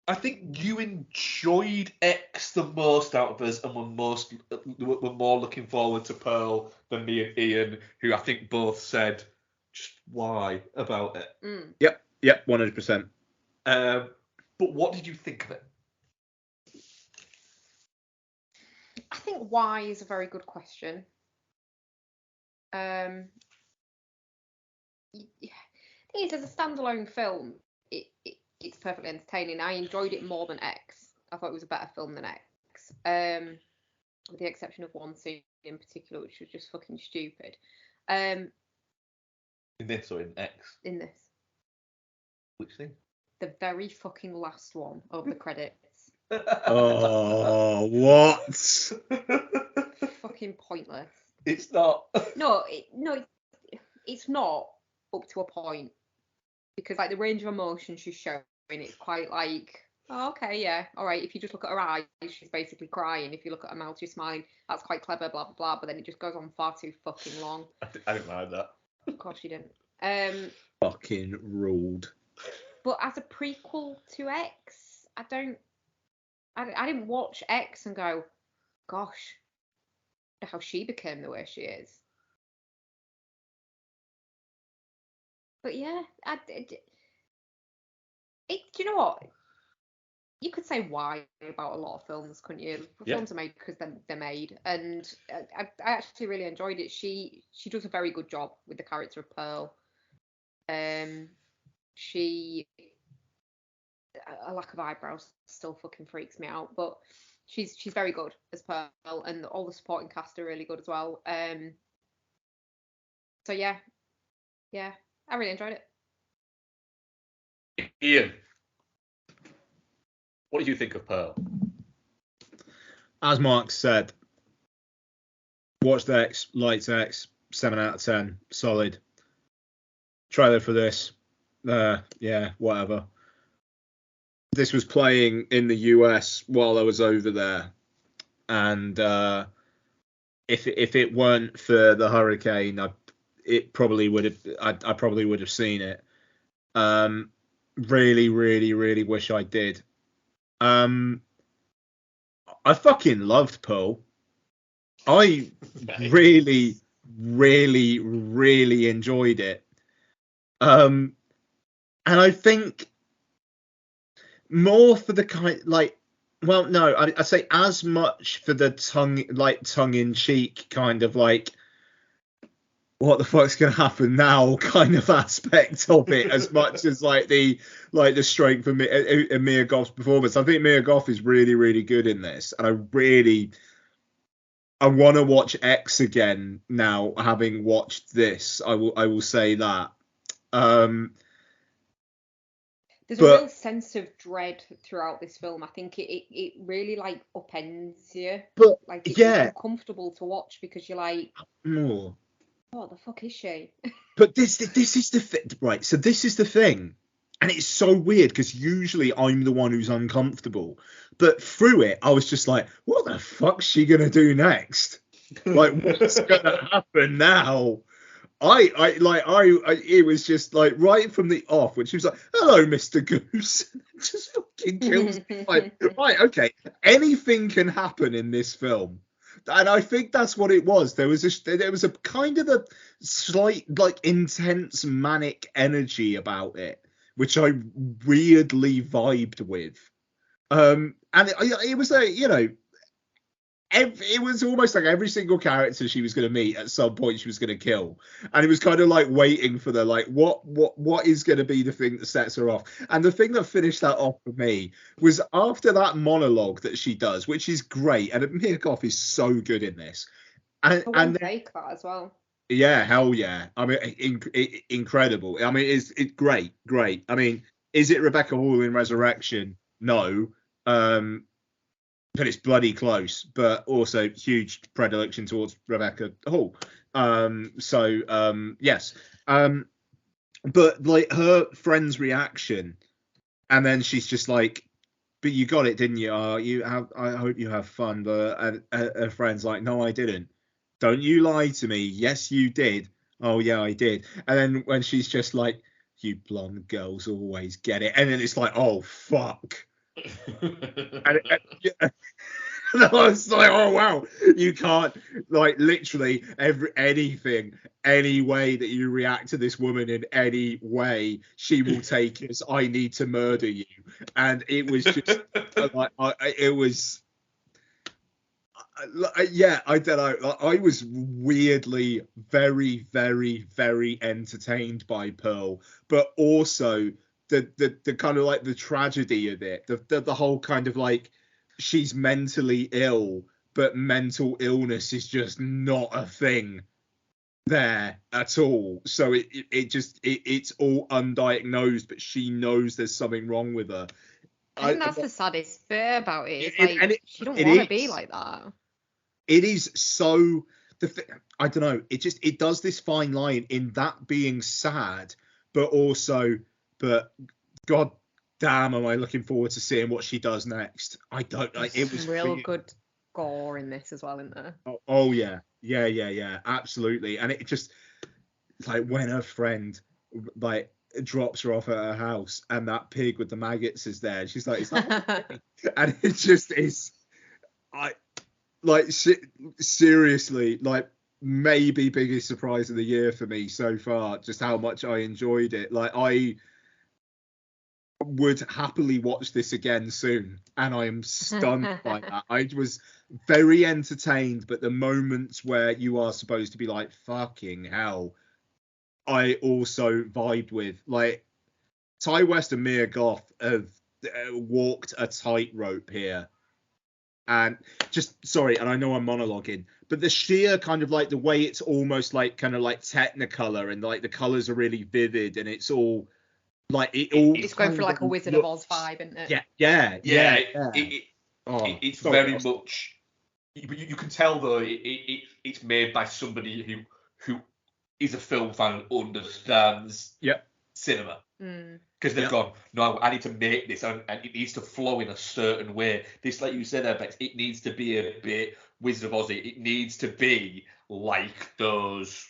S5: I think you enjoyed X the most out of us, and were more looking forward to Pearl than me and Ian, who I think both said just why about it.
S4: Yep, 100%.
S5: But what did you think of it?
S9: I think why is a very good question. The thing is, as a standalone film, it's perfectly entertaining. I enjoyed it more than X. I thought it was a better film than X. With the exception of one scene in particular, which was just fucking stupid.
S5: In this or in X?
S9: In this.
S5: Which thing?
S9: The very fucking last one over the credits.
S4: Oh, what?
S9: Fucking pointless.
S5: It's not.
S9: No, it's not up to a point, because like the range of emotion she's showing, it's quite like, oh, okay, yeah, all right. If you just look at her eyes, she's basically crying. If you look at her mouth, she's smiling. That's quite clever, blah blah blah. But then it just goes on far too fucking long.
S5: I didn't mind that.
S9: Of course you didn't.
S4: Fucking ruled.
S9: But as a prequel to X, I didn't watch X and go, gosh, how she became the way she is. But yeah, do you know what? You could say why about a lot of films, couldn't you?
S5: Yeah.
S9: Films are made because they're made, and I actually really enjoyed it. She does a very good job with the character of Pearl. A lack of eyebrows still fucking freaks me out, but she's very good as Pearl, and all the supporting cast are really good as well. So yeah, I really enjoyed it.
S5: Ian, what did you think of Pearl?
S4: As Mark said, watched X, liked X, 7 out of 10, solid. Trailer for this, yeah, whatever. this was playing in the US while I was over there, and if it weren't for the hurricane, I probably would have seen it. Really, really, really wish I did. I fucking loved Pearl. I really, really, really enjoyed it. And I think more for the I say as much for the tongue in cheek kind of like, what the fuck's gonna happen now kind of aspect of it, as much as like the strength of Mia Goth's performance. I think Mia Goth is really, really good in this, and I want to watch X again now, having watched this. I will say that.
S9: There's a real sense of dread throughout this film. I think it really like upends you.
S4: But
S9: like it's uncomfortable to watch because you're like,
S4: more.
S9: What the fuck is she?
S4: But this is the thing, right? So this is the thing, and it's so weird because usually I'm the one who's uncomfortable, but through it I was just like, what the fuck's she gonna do next? Like, what's gonna happen now? It was just like right from the off when she was like, "Hello, Mr. Goose," just fucking kills me. Like, right, okay, anything can happen in this film, and I think that's what it was. There was a kind of a slight like intense manic energy about it, which I weirdly vibed with. And it was it was almost like every single character she was going to meet at some point she was going to kill, and it was kind of like waiting for the like what is going to be the thing that sets her off. And the thing that finished that off for me was after that monologue that she does, which is great, and Mia Goth is so good in this, and
S9: take that as well.
S4: Yeah, hell yeah. I mean, incredible. I mean, it's great. I mean, is it Rebecca Hall in Resurrection? No. But it's bloody close, but also huge predilection towards Rebecca Hall. Yes. But like her friend's reaction, and then she's just like, "But you got it, didn't you? I hope you have fun." But her friend's like, "No, I didn't. Don't you lie to me. Yes, you did. Oh yeah, I did." And then when she's just like, "You blonde girls always get it," and then it's like, "Oh fuck." and I was like, oh wow, you can't, like, literally any way that you react to this woman in any way, she will take as I need to murder you. And it was just I don't know. I was weirdly very, very, very entertained by Pearl, but also the kind of like the tragedy of it, the whole kind of like, she's mentally ill, but mental illness is just not a thing there at all. So it's all undiagnosed, but she knows there's something wrong with her.
S9: I think that's the saddest bit about it. She don't want to be like that.
S4: It is so I don't know. It does this fine line in that being sad, but also, but God damn, am I looking forward to seeing what she does next. I don't like it was
S9: real good gore in this as well, isn't there?
S4: Oh yeah, absolutely. And it just like when her friend like drops her off at her house and that pig with the maggots is there, she's like, "Is that?" And it just is. Seriously, like maybe biggest surprise of the year for me so far, just how much I enjoyed it. Like, I would happily watch this again soon, and I am stunned by that. I was very entertained, but the moments where you are supposed to be like, fucking hell, I also vibed with. Like, Ty West and Mia Goth have walked a tightrope here. And and I know I'm monologuing, but the sheer kind of like the way it's almost like kind of like Technicolor, and like the colors are really vivid, and it's all like
S9: it's going for like a Wizard of Oz vibe, isn't it?
S4: Yeah.
S5: It's very much. You can tell though it's made by somebody who is a film fan and understands cinema. Because they've gone, no, I need to make this, and it needs to flow in a certain way. This, like you said there, Bex, it needs to be a bit Wizard of Ozzy. It needs to be like those,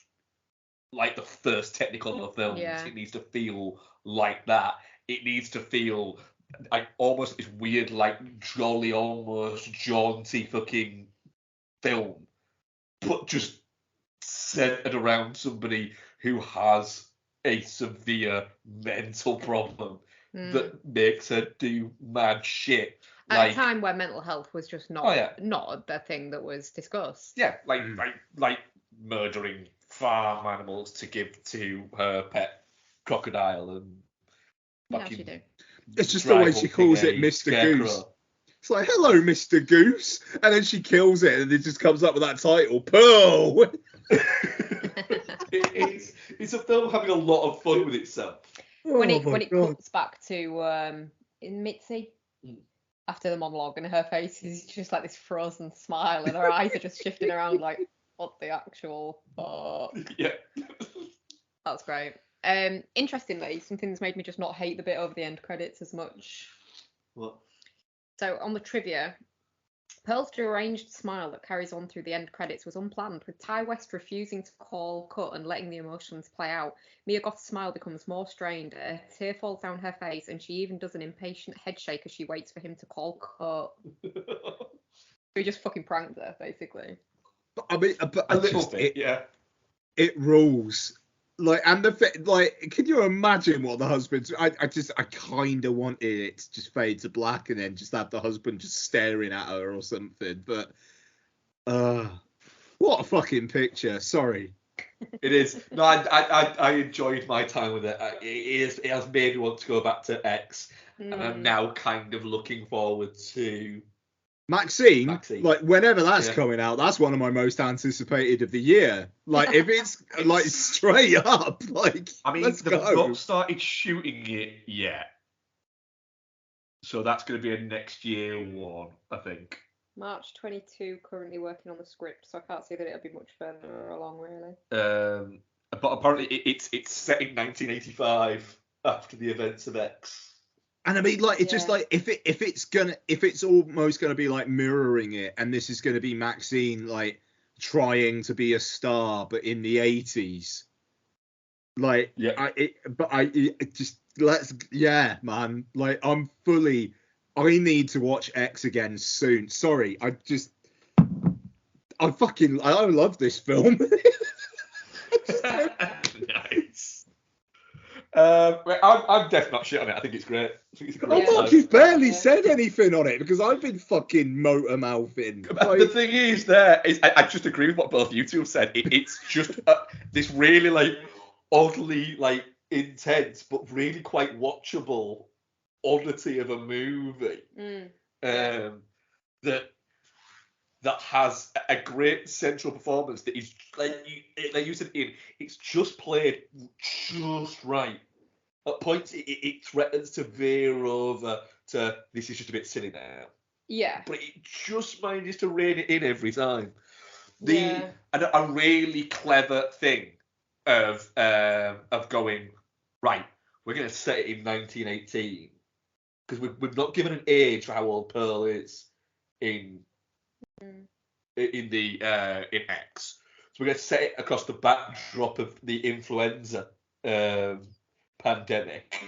S5: like the first Technicolor films.
S9: Yeah.
S5: It needs to feel like that. It needs to feel like almost this weird, like jolly, almost jaunty fucking film, but just centered around somebody who has a severe mental problem that makes her do mad shit.
S9: At a time where mental health was just not the thing that was discussed.
S5: Yeah, like murdering farm animals to give to her pet crocodile and
S9: Yeah, she do.
S4: It's just the way she calls it Mr. Goose. It's like, hello, Mr. Goose. And then she kills it and it just comes up with that title, Pearl.
S5: It's a film having a lot of fun with itself.
S9: When it cuts back to in Mitzi after the monologue, and her face is just like this frozen smile, and her eyes are just shifting around like, what the actual fuck?
S5: Yeah.
S9: That's great. Interestingly, something that's made me just not hate the bit over the end credits as much.
S5: What?
S9: So on the trivia, Pearl's deranged smile that carries on through the end credits was unplanned, with Ty West refusing to call cut and letting the emotions play out. Mia Goth's smile becomes more strained, a tear falls down her face, and she even does an impatient head shake as she waits for him to call cut. He just fucking pranked her, basically.
S4: I mean, but
S5: a little bit, yeah.
S4: It rules. Like, and can you imagine what the husband's? I kind of wanted it to just fade to black and then just have the husband just staring at her or something. But, what a fucking picture. Sorry.
S5: It is. No, I enjoyed my time with it. It has made me want to go back to X, and I'm now kind of looking forward to
S4: Maxine. Like, whenever that's coming out, that's one of my most anticipated of the year. Like, if it's like straight up, like,
S7: I mean, they've not started shooting it yet, so that's going to be a next year one, I think.
S9: March 22, currently working on the script, so I can't see that it'll be much further along, really.
S5: But apparently it's set in 1985 after the events of X.
S4: And I mean, like, it's just like if it's almost gonna be like mirroring it, and this is gonna be Maxine like trying to be a star, but in the 80s. Like, man. Like, I need to watch X again soon. Sorry, I love this film.
S5: Nice. I'm definitely not shit on it. I think it's great.
S4: You've barely said anything on it because I've been fucking motor mouthing.
S5: Like, the thing is, I just agree with what both you two have said. It's just this really like oddly like intense, but really quite watchable oddity of a movie. That has a great central performance that is like you said, Ian, it's just played just right. At points it threatens to veer over to this is just a bit silly now.
S9: Yeah.
S5: But it just manages to rein it in every time. And a really clever thing of going, right, we're gonna set it in 1918. Because we've not given an age for how old Pearl is in X, so we're going to set it across the backdrop of the influenza pandemic.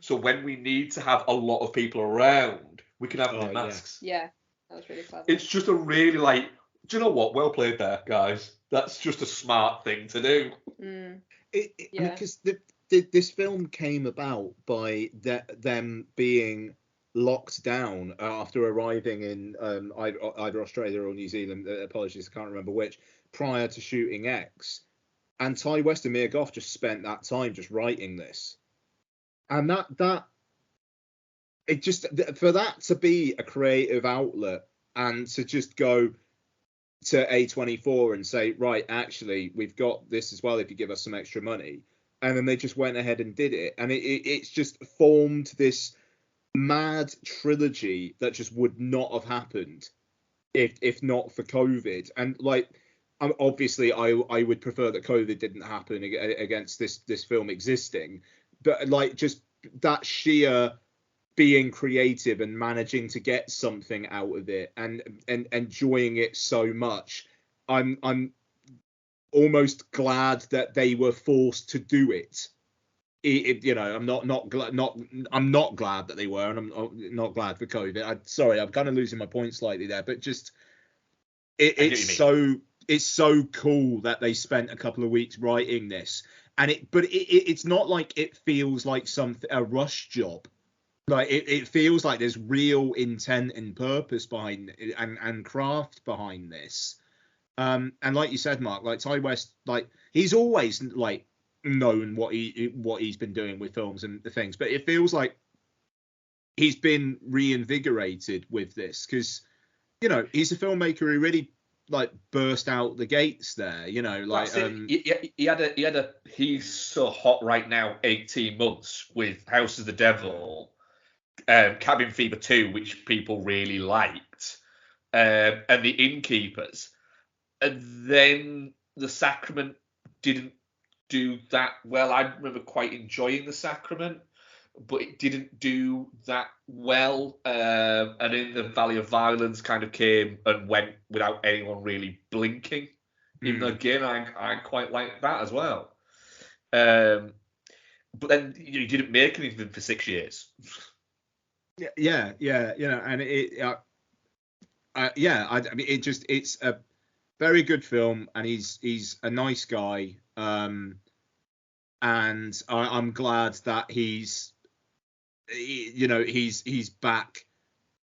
S5: So when we need to have a lot of people around, we can have them in masks.
S9: Yeah, that was really clever.
S5: It's just a really like, do you know what? Well played there, guys. That's just a smart thing to do.
S4: Because this film came about by them being locked down after arriving in either Australia or New Zealand. Apologies, I can't remember which. Prior to shooting X, and Ty West and Mia Goth just spent that time just writing this, and that it just for that to be a creative outlet and to just go to A24 and say, right, actually we've got this as well if you give us some extra money. And then they just went ahead and did it. And it's just formed this mad trilogy that just would not have happened if not for COVID. And, like, obviously I would prefer that COVID didn't happen against this film existing. But, like, just that sheer being creative and managing to get something out of it and enjoying it so much. I'm almost glad that they were forced to do it. I'm not glad that they were, and I'm not glad for COVID. Sorry, I'm kind of losing my point slightly there, but just it's so cool that they spent a couple of weeks writing this, and it's not like it feels like a rush job. Like it feels like there's real intent and purpose behind it, and craft behind this. And like you said, Mark, like Ty West, like he's always like known what he's been doing with films and the things, but it feels like he's been reinvigorated with this because he's a filmmaker who really like burst out the gates there. Like
S5: he's so hot right now. 18 months with House of the Devil, Cabin Fever 2, which people really liked, and The Innkeepers. And then The Sacrament didn't do that well. I remember quite enjoying The Sacrament, but it didn't do that well. And in The Valley of Violence kind of came and went without anyone really blinking. Even though, again, I quite like that as well. But then you didn't make anything for 6 years.
S4: Yeah. And I mean, it's a very good film, and he's a nice guy. And I'm glad that he's back,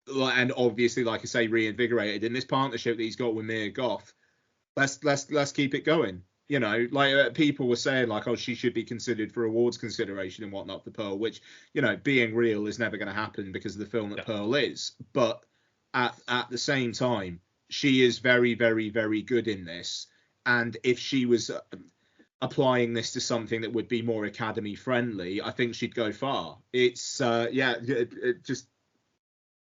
S4: and obviously, like I say, reinvigorated in this partnership that he's got with Mia Goth. Let's keep it going. People were saying like, oh, she should be considered for awards consideration and whatnot for Pearl, which being real is never going to happen because of the film that Pearl is. But at the same time, she is very, very, very good in this, and if she was applying this to something that would be more Academy friendly, I think she'd go far. It's just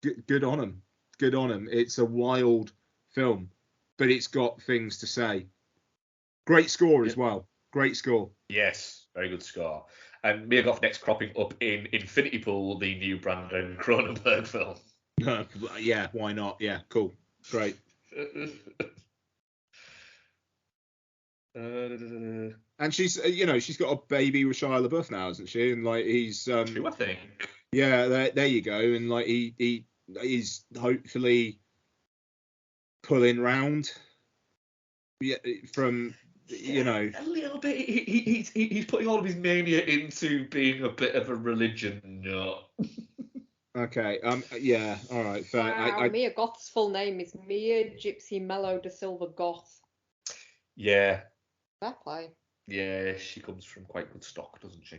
S4: good on him. Good on him. It's a wild film, but it's got things to say. Great score as well. Great score.
S5: Yes, very good score. And Mia Goth next cropping up in Infinity Pool, the new Brandon Cronenberg film.
S4: Yeah, why not? Yeah, cool. Great. And she's got a baby with Shia LaBeouf now, hasn't she? And like he's
S5: true, I think.
S4: Yeah, there you go. And like he's hopefully pulling round. Yeah, from
S5: a little bit. He's putting all of his mania into being a bit of a religion nut.
S4: Okay. Yeah. All right. Fair.
S9: Wow. Mia Goth's full name is Mia Gypsy Mello da Silva Goth.
S5: Yeah.
S9: Fair play.
S5: Yeah, she comes from quite good stock, doesn't she?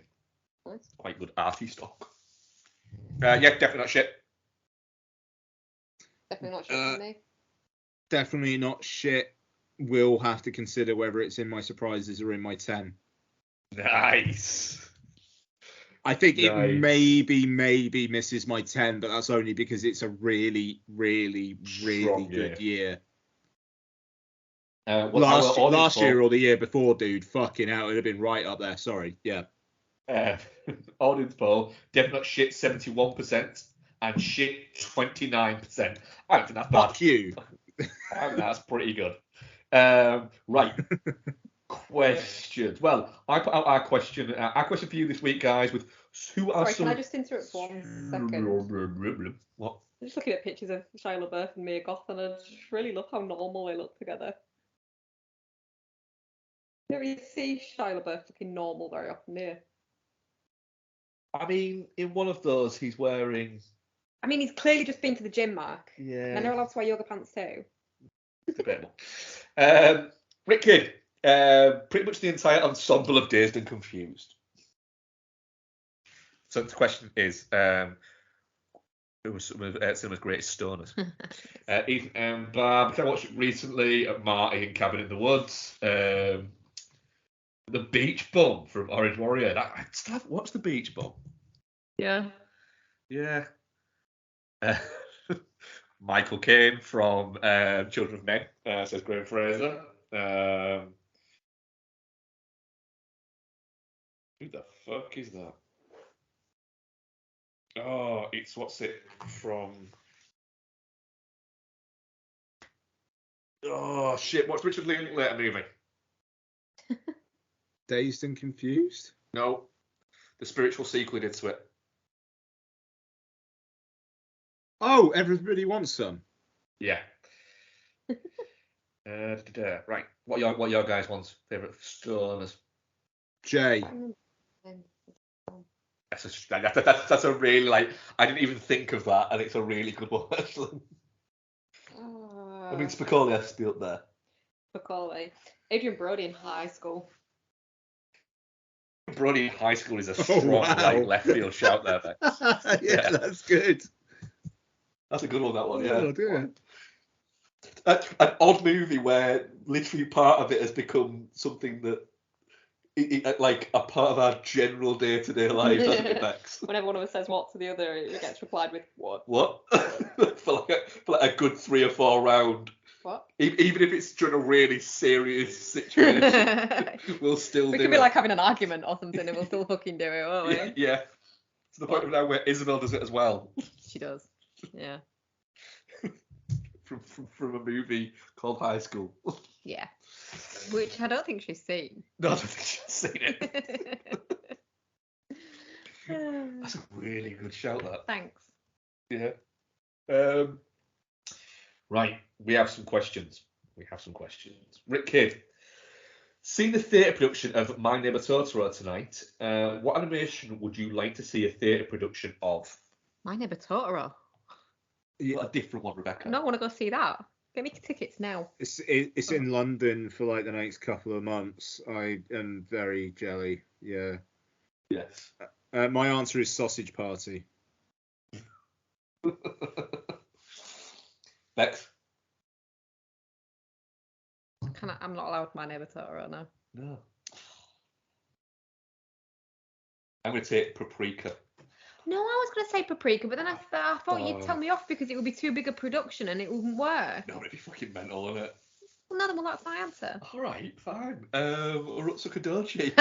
S9: Nice.
S5: Quite good arty stock. Yeah, definitely not shit.
S9: Definitely not shit for me.
S4: Definitely not shit. We'll have to consider whether it's in my surprises or in my 10.
S5: Nice.
S4: I think it maybe misses my 10, but that's only because it's a really, really, really good year. Last year or the year before, dude, fucking hell, it'd have been right up there. Sorry, yeah.
S5: Audience poll, definitely not shit 71% and shit 29%. I don't think that's bad.
S4: Fuck you.
S5: I think that's pretty good. Right. Questions. Well, I put out our question for you this week, guys, with who are
S9: Sorry,
S5: some...
S9: can I just interrupt for 1 second?
S5: What?
S9: I'm just looking at pictures of Shia LaBeouf and Mia Goth, and I just really love how normal they look together. You don't really see Shia LaBeouf looking normal very often, do you?
S5: I mean, in one of those, he's wearing...
S9: I mean, he's clearly just been to the gym, Mark.
S5: Yeah.
S9: Men are allowed to wear yoga pants too.
S5: Debatable. Rick Kidd, pretty much the entire ensemble of Dazed and Confused. So the question is, who was some of cinema's greatest stoners? Ethan and Barb, which I watched recently at Marty and Cabin in the Woods. The Beach Bum from Orange Warrior. I still haven't watched The Beach Bum.
S9: Yeah.
S5: Yeah. Michael Caine from Children of Men, says Graham Fraser. Who the fuck is that?
S7: Oh, it's what's it from? Oh shit! What's Richard Linklater movie?
S4: Dazed and Confused?
S7: No, the spiritual sequel he did to it.
S4: Oh, Everybody Wants Some.
S7: Yeah. Right. What are your guys' ones? Favorite stoners?
S4: Jay.
S7: That's a really like. I didn't even think of that, and it's a really good one. Actually. I mean, Spicoli has to be up there.
S9: Spicoli. Adrian Brody in High School.
S7: Brody in High School is a strong right left field shout there, Bex.
S4: Yeah, that's good.
S7: That's a good one, that one, yeah.
S4: Oh, dear.
S7: An odd movie where literally part of it has become something that, like, a part of our general day-to-day lives, hasn't it, Bex?
S9: Whenever one of us says what to the other, it gets replied with what?
S7: What? for like a good 3 or 4 round.
S9: What?
S7: Even if it's during a really serious situation, we'll still do it.
S9: We could be like having an argument or something and we'll still fucking do it, won't we?
S7: Yeah. To the point of now where Isabel does it as well.
S9: She does. Yeah.
S7: From a movie called High School.
S9: Yeah. Which I don't think she's seen.
S7: No, I don't think she's seen it. That's a really good shout, that.
S9: Thanks.
S7: Yeah. Right, we have some questions. Rick Kidd, seen the theatre production of My Neighbor Totoro tonight. What animation would you like to see a theatre production of?
S9: My Neighbor Totoro?
S7: Yeah. A different one, Rebecca.
S9: No, I want to go see that. Get me tickets now.
S4: It's in London for like the next couple of months. I am very jelly. Yeah.
S7: Yes.
S4: My answer is Sausage Party.
S7: Bex?
S9: I'm not allowed My Neighbor Totoro now.
S7: No. I'm going to take Paprika.
S9: No, I was going to say Paprika, but then I thought you'd tell me off because it would be too big a production and it wouldn't work.
S7: No, it'd be fucking mental, wouldn't it?
S9: Well, no, well, that's my answer.
S7: All right, fine. Urotsuka Dochi.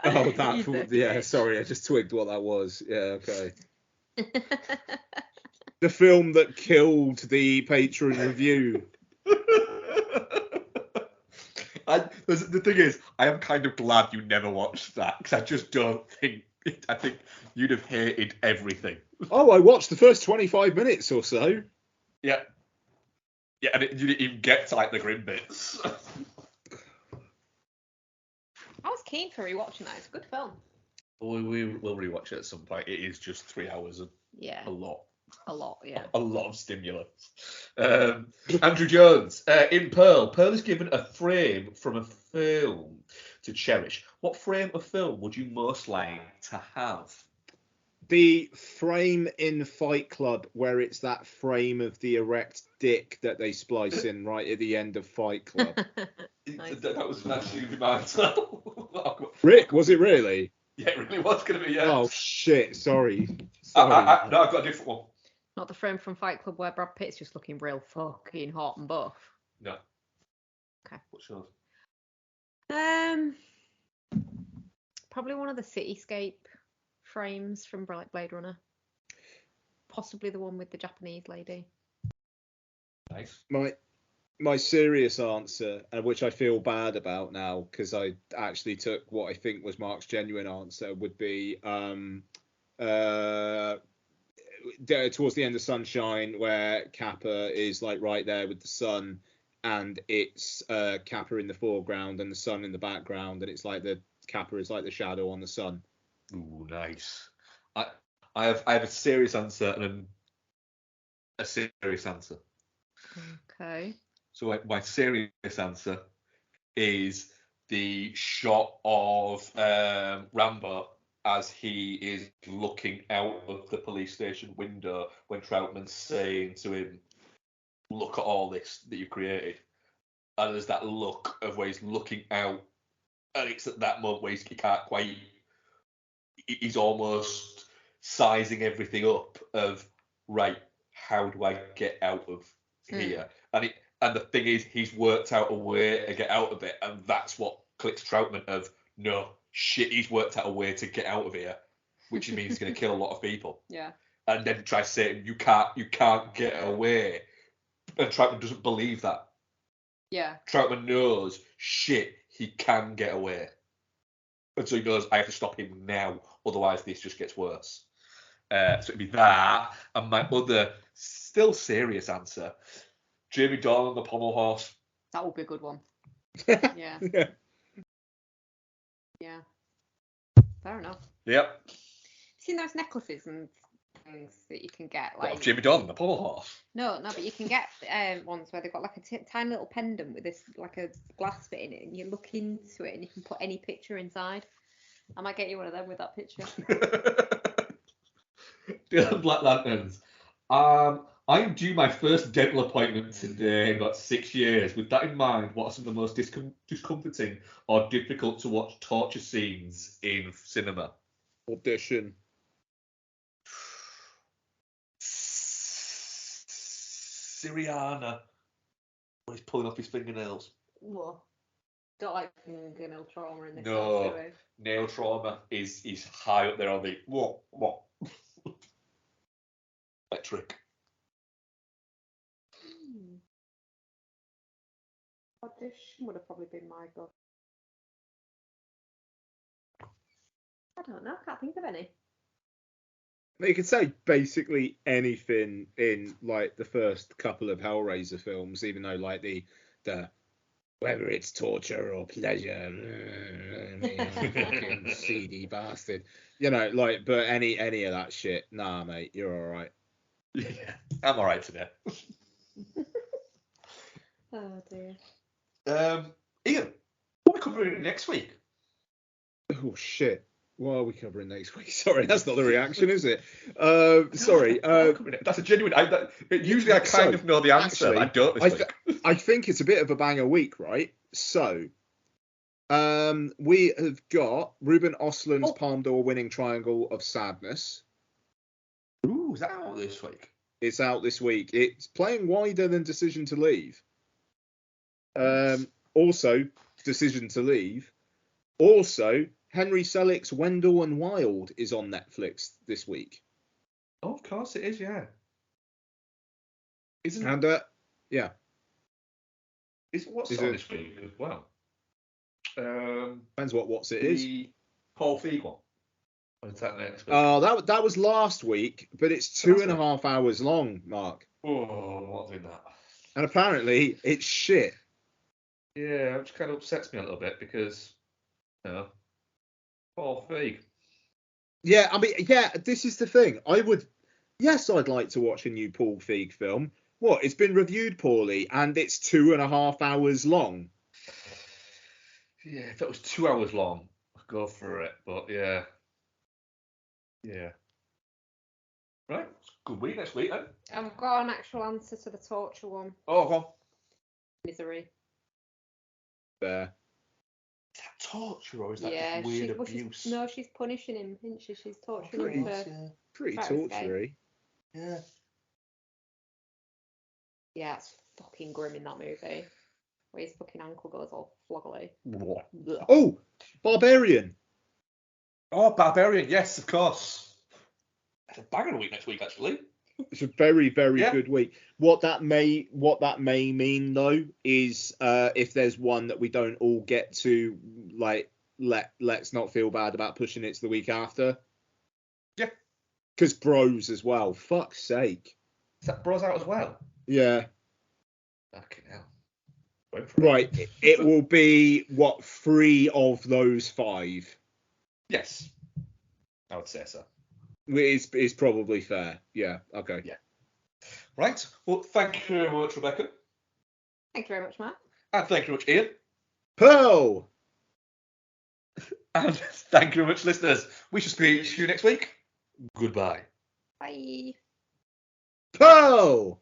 S4: Oh, that. Yeah, sorry, I just twigged what that was. Yeah, okay. The film that killed the Patreon review.
S7: The thing is, I am kind of glad you never watched that because I just don't think. I think you'd have hated everything.
S4: Oh, I watched the first 25 minutes or so.
S7: Yeah. Yeah, and you didn't even get to like the grim bits.
S9: I was keen for rewatching that. It's a good film.
S7: We will rewatch it at some point. It is just 3 hours and a lot.
S9: A lot, yeah.
S7: A lot of stimulus. Andrew Jones, in Pearl. Pearl is given a frame from a film to cherish. What frame of film would you most like to have?
S4: The frame in Fight Club where it's that frame of the erect dick that they splice in right at the end of Fight Club.
S9: Nice.
S7: That was actually mine as well.
S4: Rick, was it really?
S7: Yeah, it really was going to be, yeah.
S4: Oh, shit, sorry.
S7: No, I've got a different one.
S9: Not the frame from Fight Club where Brad Pitt's just looking real fucking hot and buff.
S7: No.
S9: Okay.
S7: What's yours?
S9: Probably one of the cityscape frames from Blade Runner. Possibly the one with the Japanese lady.
S7: Nice.
S4: My serious answer, and which I feel bad about now because I actually took what I think was Mark's genuine answer, would be towards the end of Sunshine where Kappa is like right there with the sun and it's Kappa in the foreground and the sun in the background and it's like the Kappa is like the shadow on the sun.
S7: Ooh, nice. I have a serious answer and a serious answer.
S9: Okay.
S7: So my serious answer is the shot of Rambo as he is looking out of the police station window when Troutman's saying to him, "Look at all this that you've created." And there's that look of where he's looking out, and it's at that moment where he can't quite. He's almost sizing everything up of, right, how do I get out of here? And the thing is, he's worked out a way to get out of it, and that's what clicks Troutman of, no, shit, he's worked out a way to get out of here. which means he's going to kill a lot of people.
S9: Yeah.
S7: And then try to say to him, you can't get away. And Troutman doesn't believe that.
S9: Yeah.
S7: Troutman knows, shit, he can get away. And so he knows, I have to stop him now, otherwise this just gets worse. So it'd be that, and my other, still serious answer, Jamie Dornan, the pommel horse.
S9: That would be a good one. Yeah.
S4: Yeah.
S9: Yeah. Fair enough.
S7: Yep.
S9: Seen those necklaces and things that you can get? Like
S7: What, Jamie Dornan, the pommel horse?
S9: No, but you can get ones where they've got like a tiny little pendant with this like a glass bit in it, and you look into it and you can put any picture inside. I might get you one of them with that picture.
S7: Black Lanterns. I'm due my first dental appointment today in about 6 years. With that in mind, what are some of the most discomforting or difficult to watch torture scenes in cinema?
S4: Audition.
S7: Syriana. When he's pulling off his fingernails.
S9: Whoa. Don't like fingernail trauma in this
S7: No.
S9: house, do we?
S7: Nail trauma is high up there on the what? Electric.
S9: Audition would have probably been my go. I don't know. I can't think of any.
S4: You could say basically anything in like the first couple of Hellraiser films, even though like the whether it's torture or pleasure, fucking seedy bastard, you know, like. But any of that shit, nah, mate, you're all right.
S7: Yeah, I'm all right today.
S9: Oh dear.
S7: Ian, what are we covering next week?
S4: Oh shit. What are we covering next week? Sorry, that's not the reaction, is it? Sorry.
S7: That's a genuine. Usually I kind of know the answer, but I don't this week.
S4: I think it's a bit of a banger week, right? So, we have got Ruben Östlund's Palme d'Or winning Triangle of Sadness.
S7: Ooh, is that out this week?
S4: It's out this week. It's playing wider than Decision to Leave. Also, Decision to Leave. Also, Henry Selick's Wendell and Wild is on Netflix this week.
S7: Oh, of course it is, yeah.
S4: Yeah.
S7: What's on this week as well?
S4: Depends what's it is.
S7: The Paul Feig one. Or is that next week?
S4: Oh, that was last week, but it's 2.5 hours long, Mark.
S7: Oh, I'm not doing that.
S4: And apparently it's shit.
S7: Yeah, which kind of upsets me a little bit because, you know, Paul Feig.
S4: Yeah, I mean, yeah, this is the thing. I'd like to watch a new Paul Feig film. What? It's been reviewed poorly and it's 2.5 hours long.
S7: Yeah, if it was 2 hours long, I'd go for it. But yeah. Yeah. Right. Good week next week then.
S9: I've got an actual answer to the torture one.
S7: Oh, go on.
S9: Misery.
S4: There.
S7: Is that torture or is that just weird abuse?
S9: She's punishing him, isn't she? She's torturing him for...
S4: Pretty tortury.
S7: Yeah.
S9: Yeah, it's fucking grim in that movie. Where his fucking ankle goes all floggly.
S7: What?
S4: Oh, Barbarian.
S7: Oh, Barbarian, yes, of course. That's a banger week next week, actually.
S4: It's a very, very good week. What that may mean though is if there's one that we don't all get to, like, let's not feel bad about pushing it to the week after.
S7: Yeah.
S4: Because Bros as well. Fuck's sake.
S7: Is that Bros out as well?
S4: Yeah.
S7: Fucking hell.
S4: Right. It will be 3 of those 5.
S7: Yes. I would say so.
S4: Is probably fair. Yeah. Okay.
S7: Yeah. Right. Well, thank you very much, Rebecca.
S9: Thank you very much, Matt.
S7: And thank you very much, Ian.
S4: Pearl.
S7: And thank you very much, listeners. We shall speak to you next week. Goodbye.
S9: Bye.
S4: Pearl.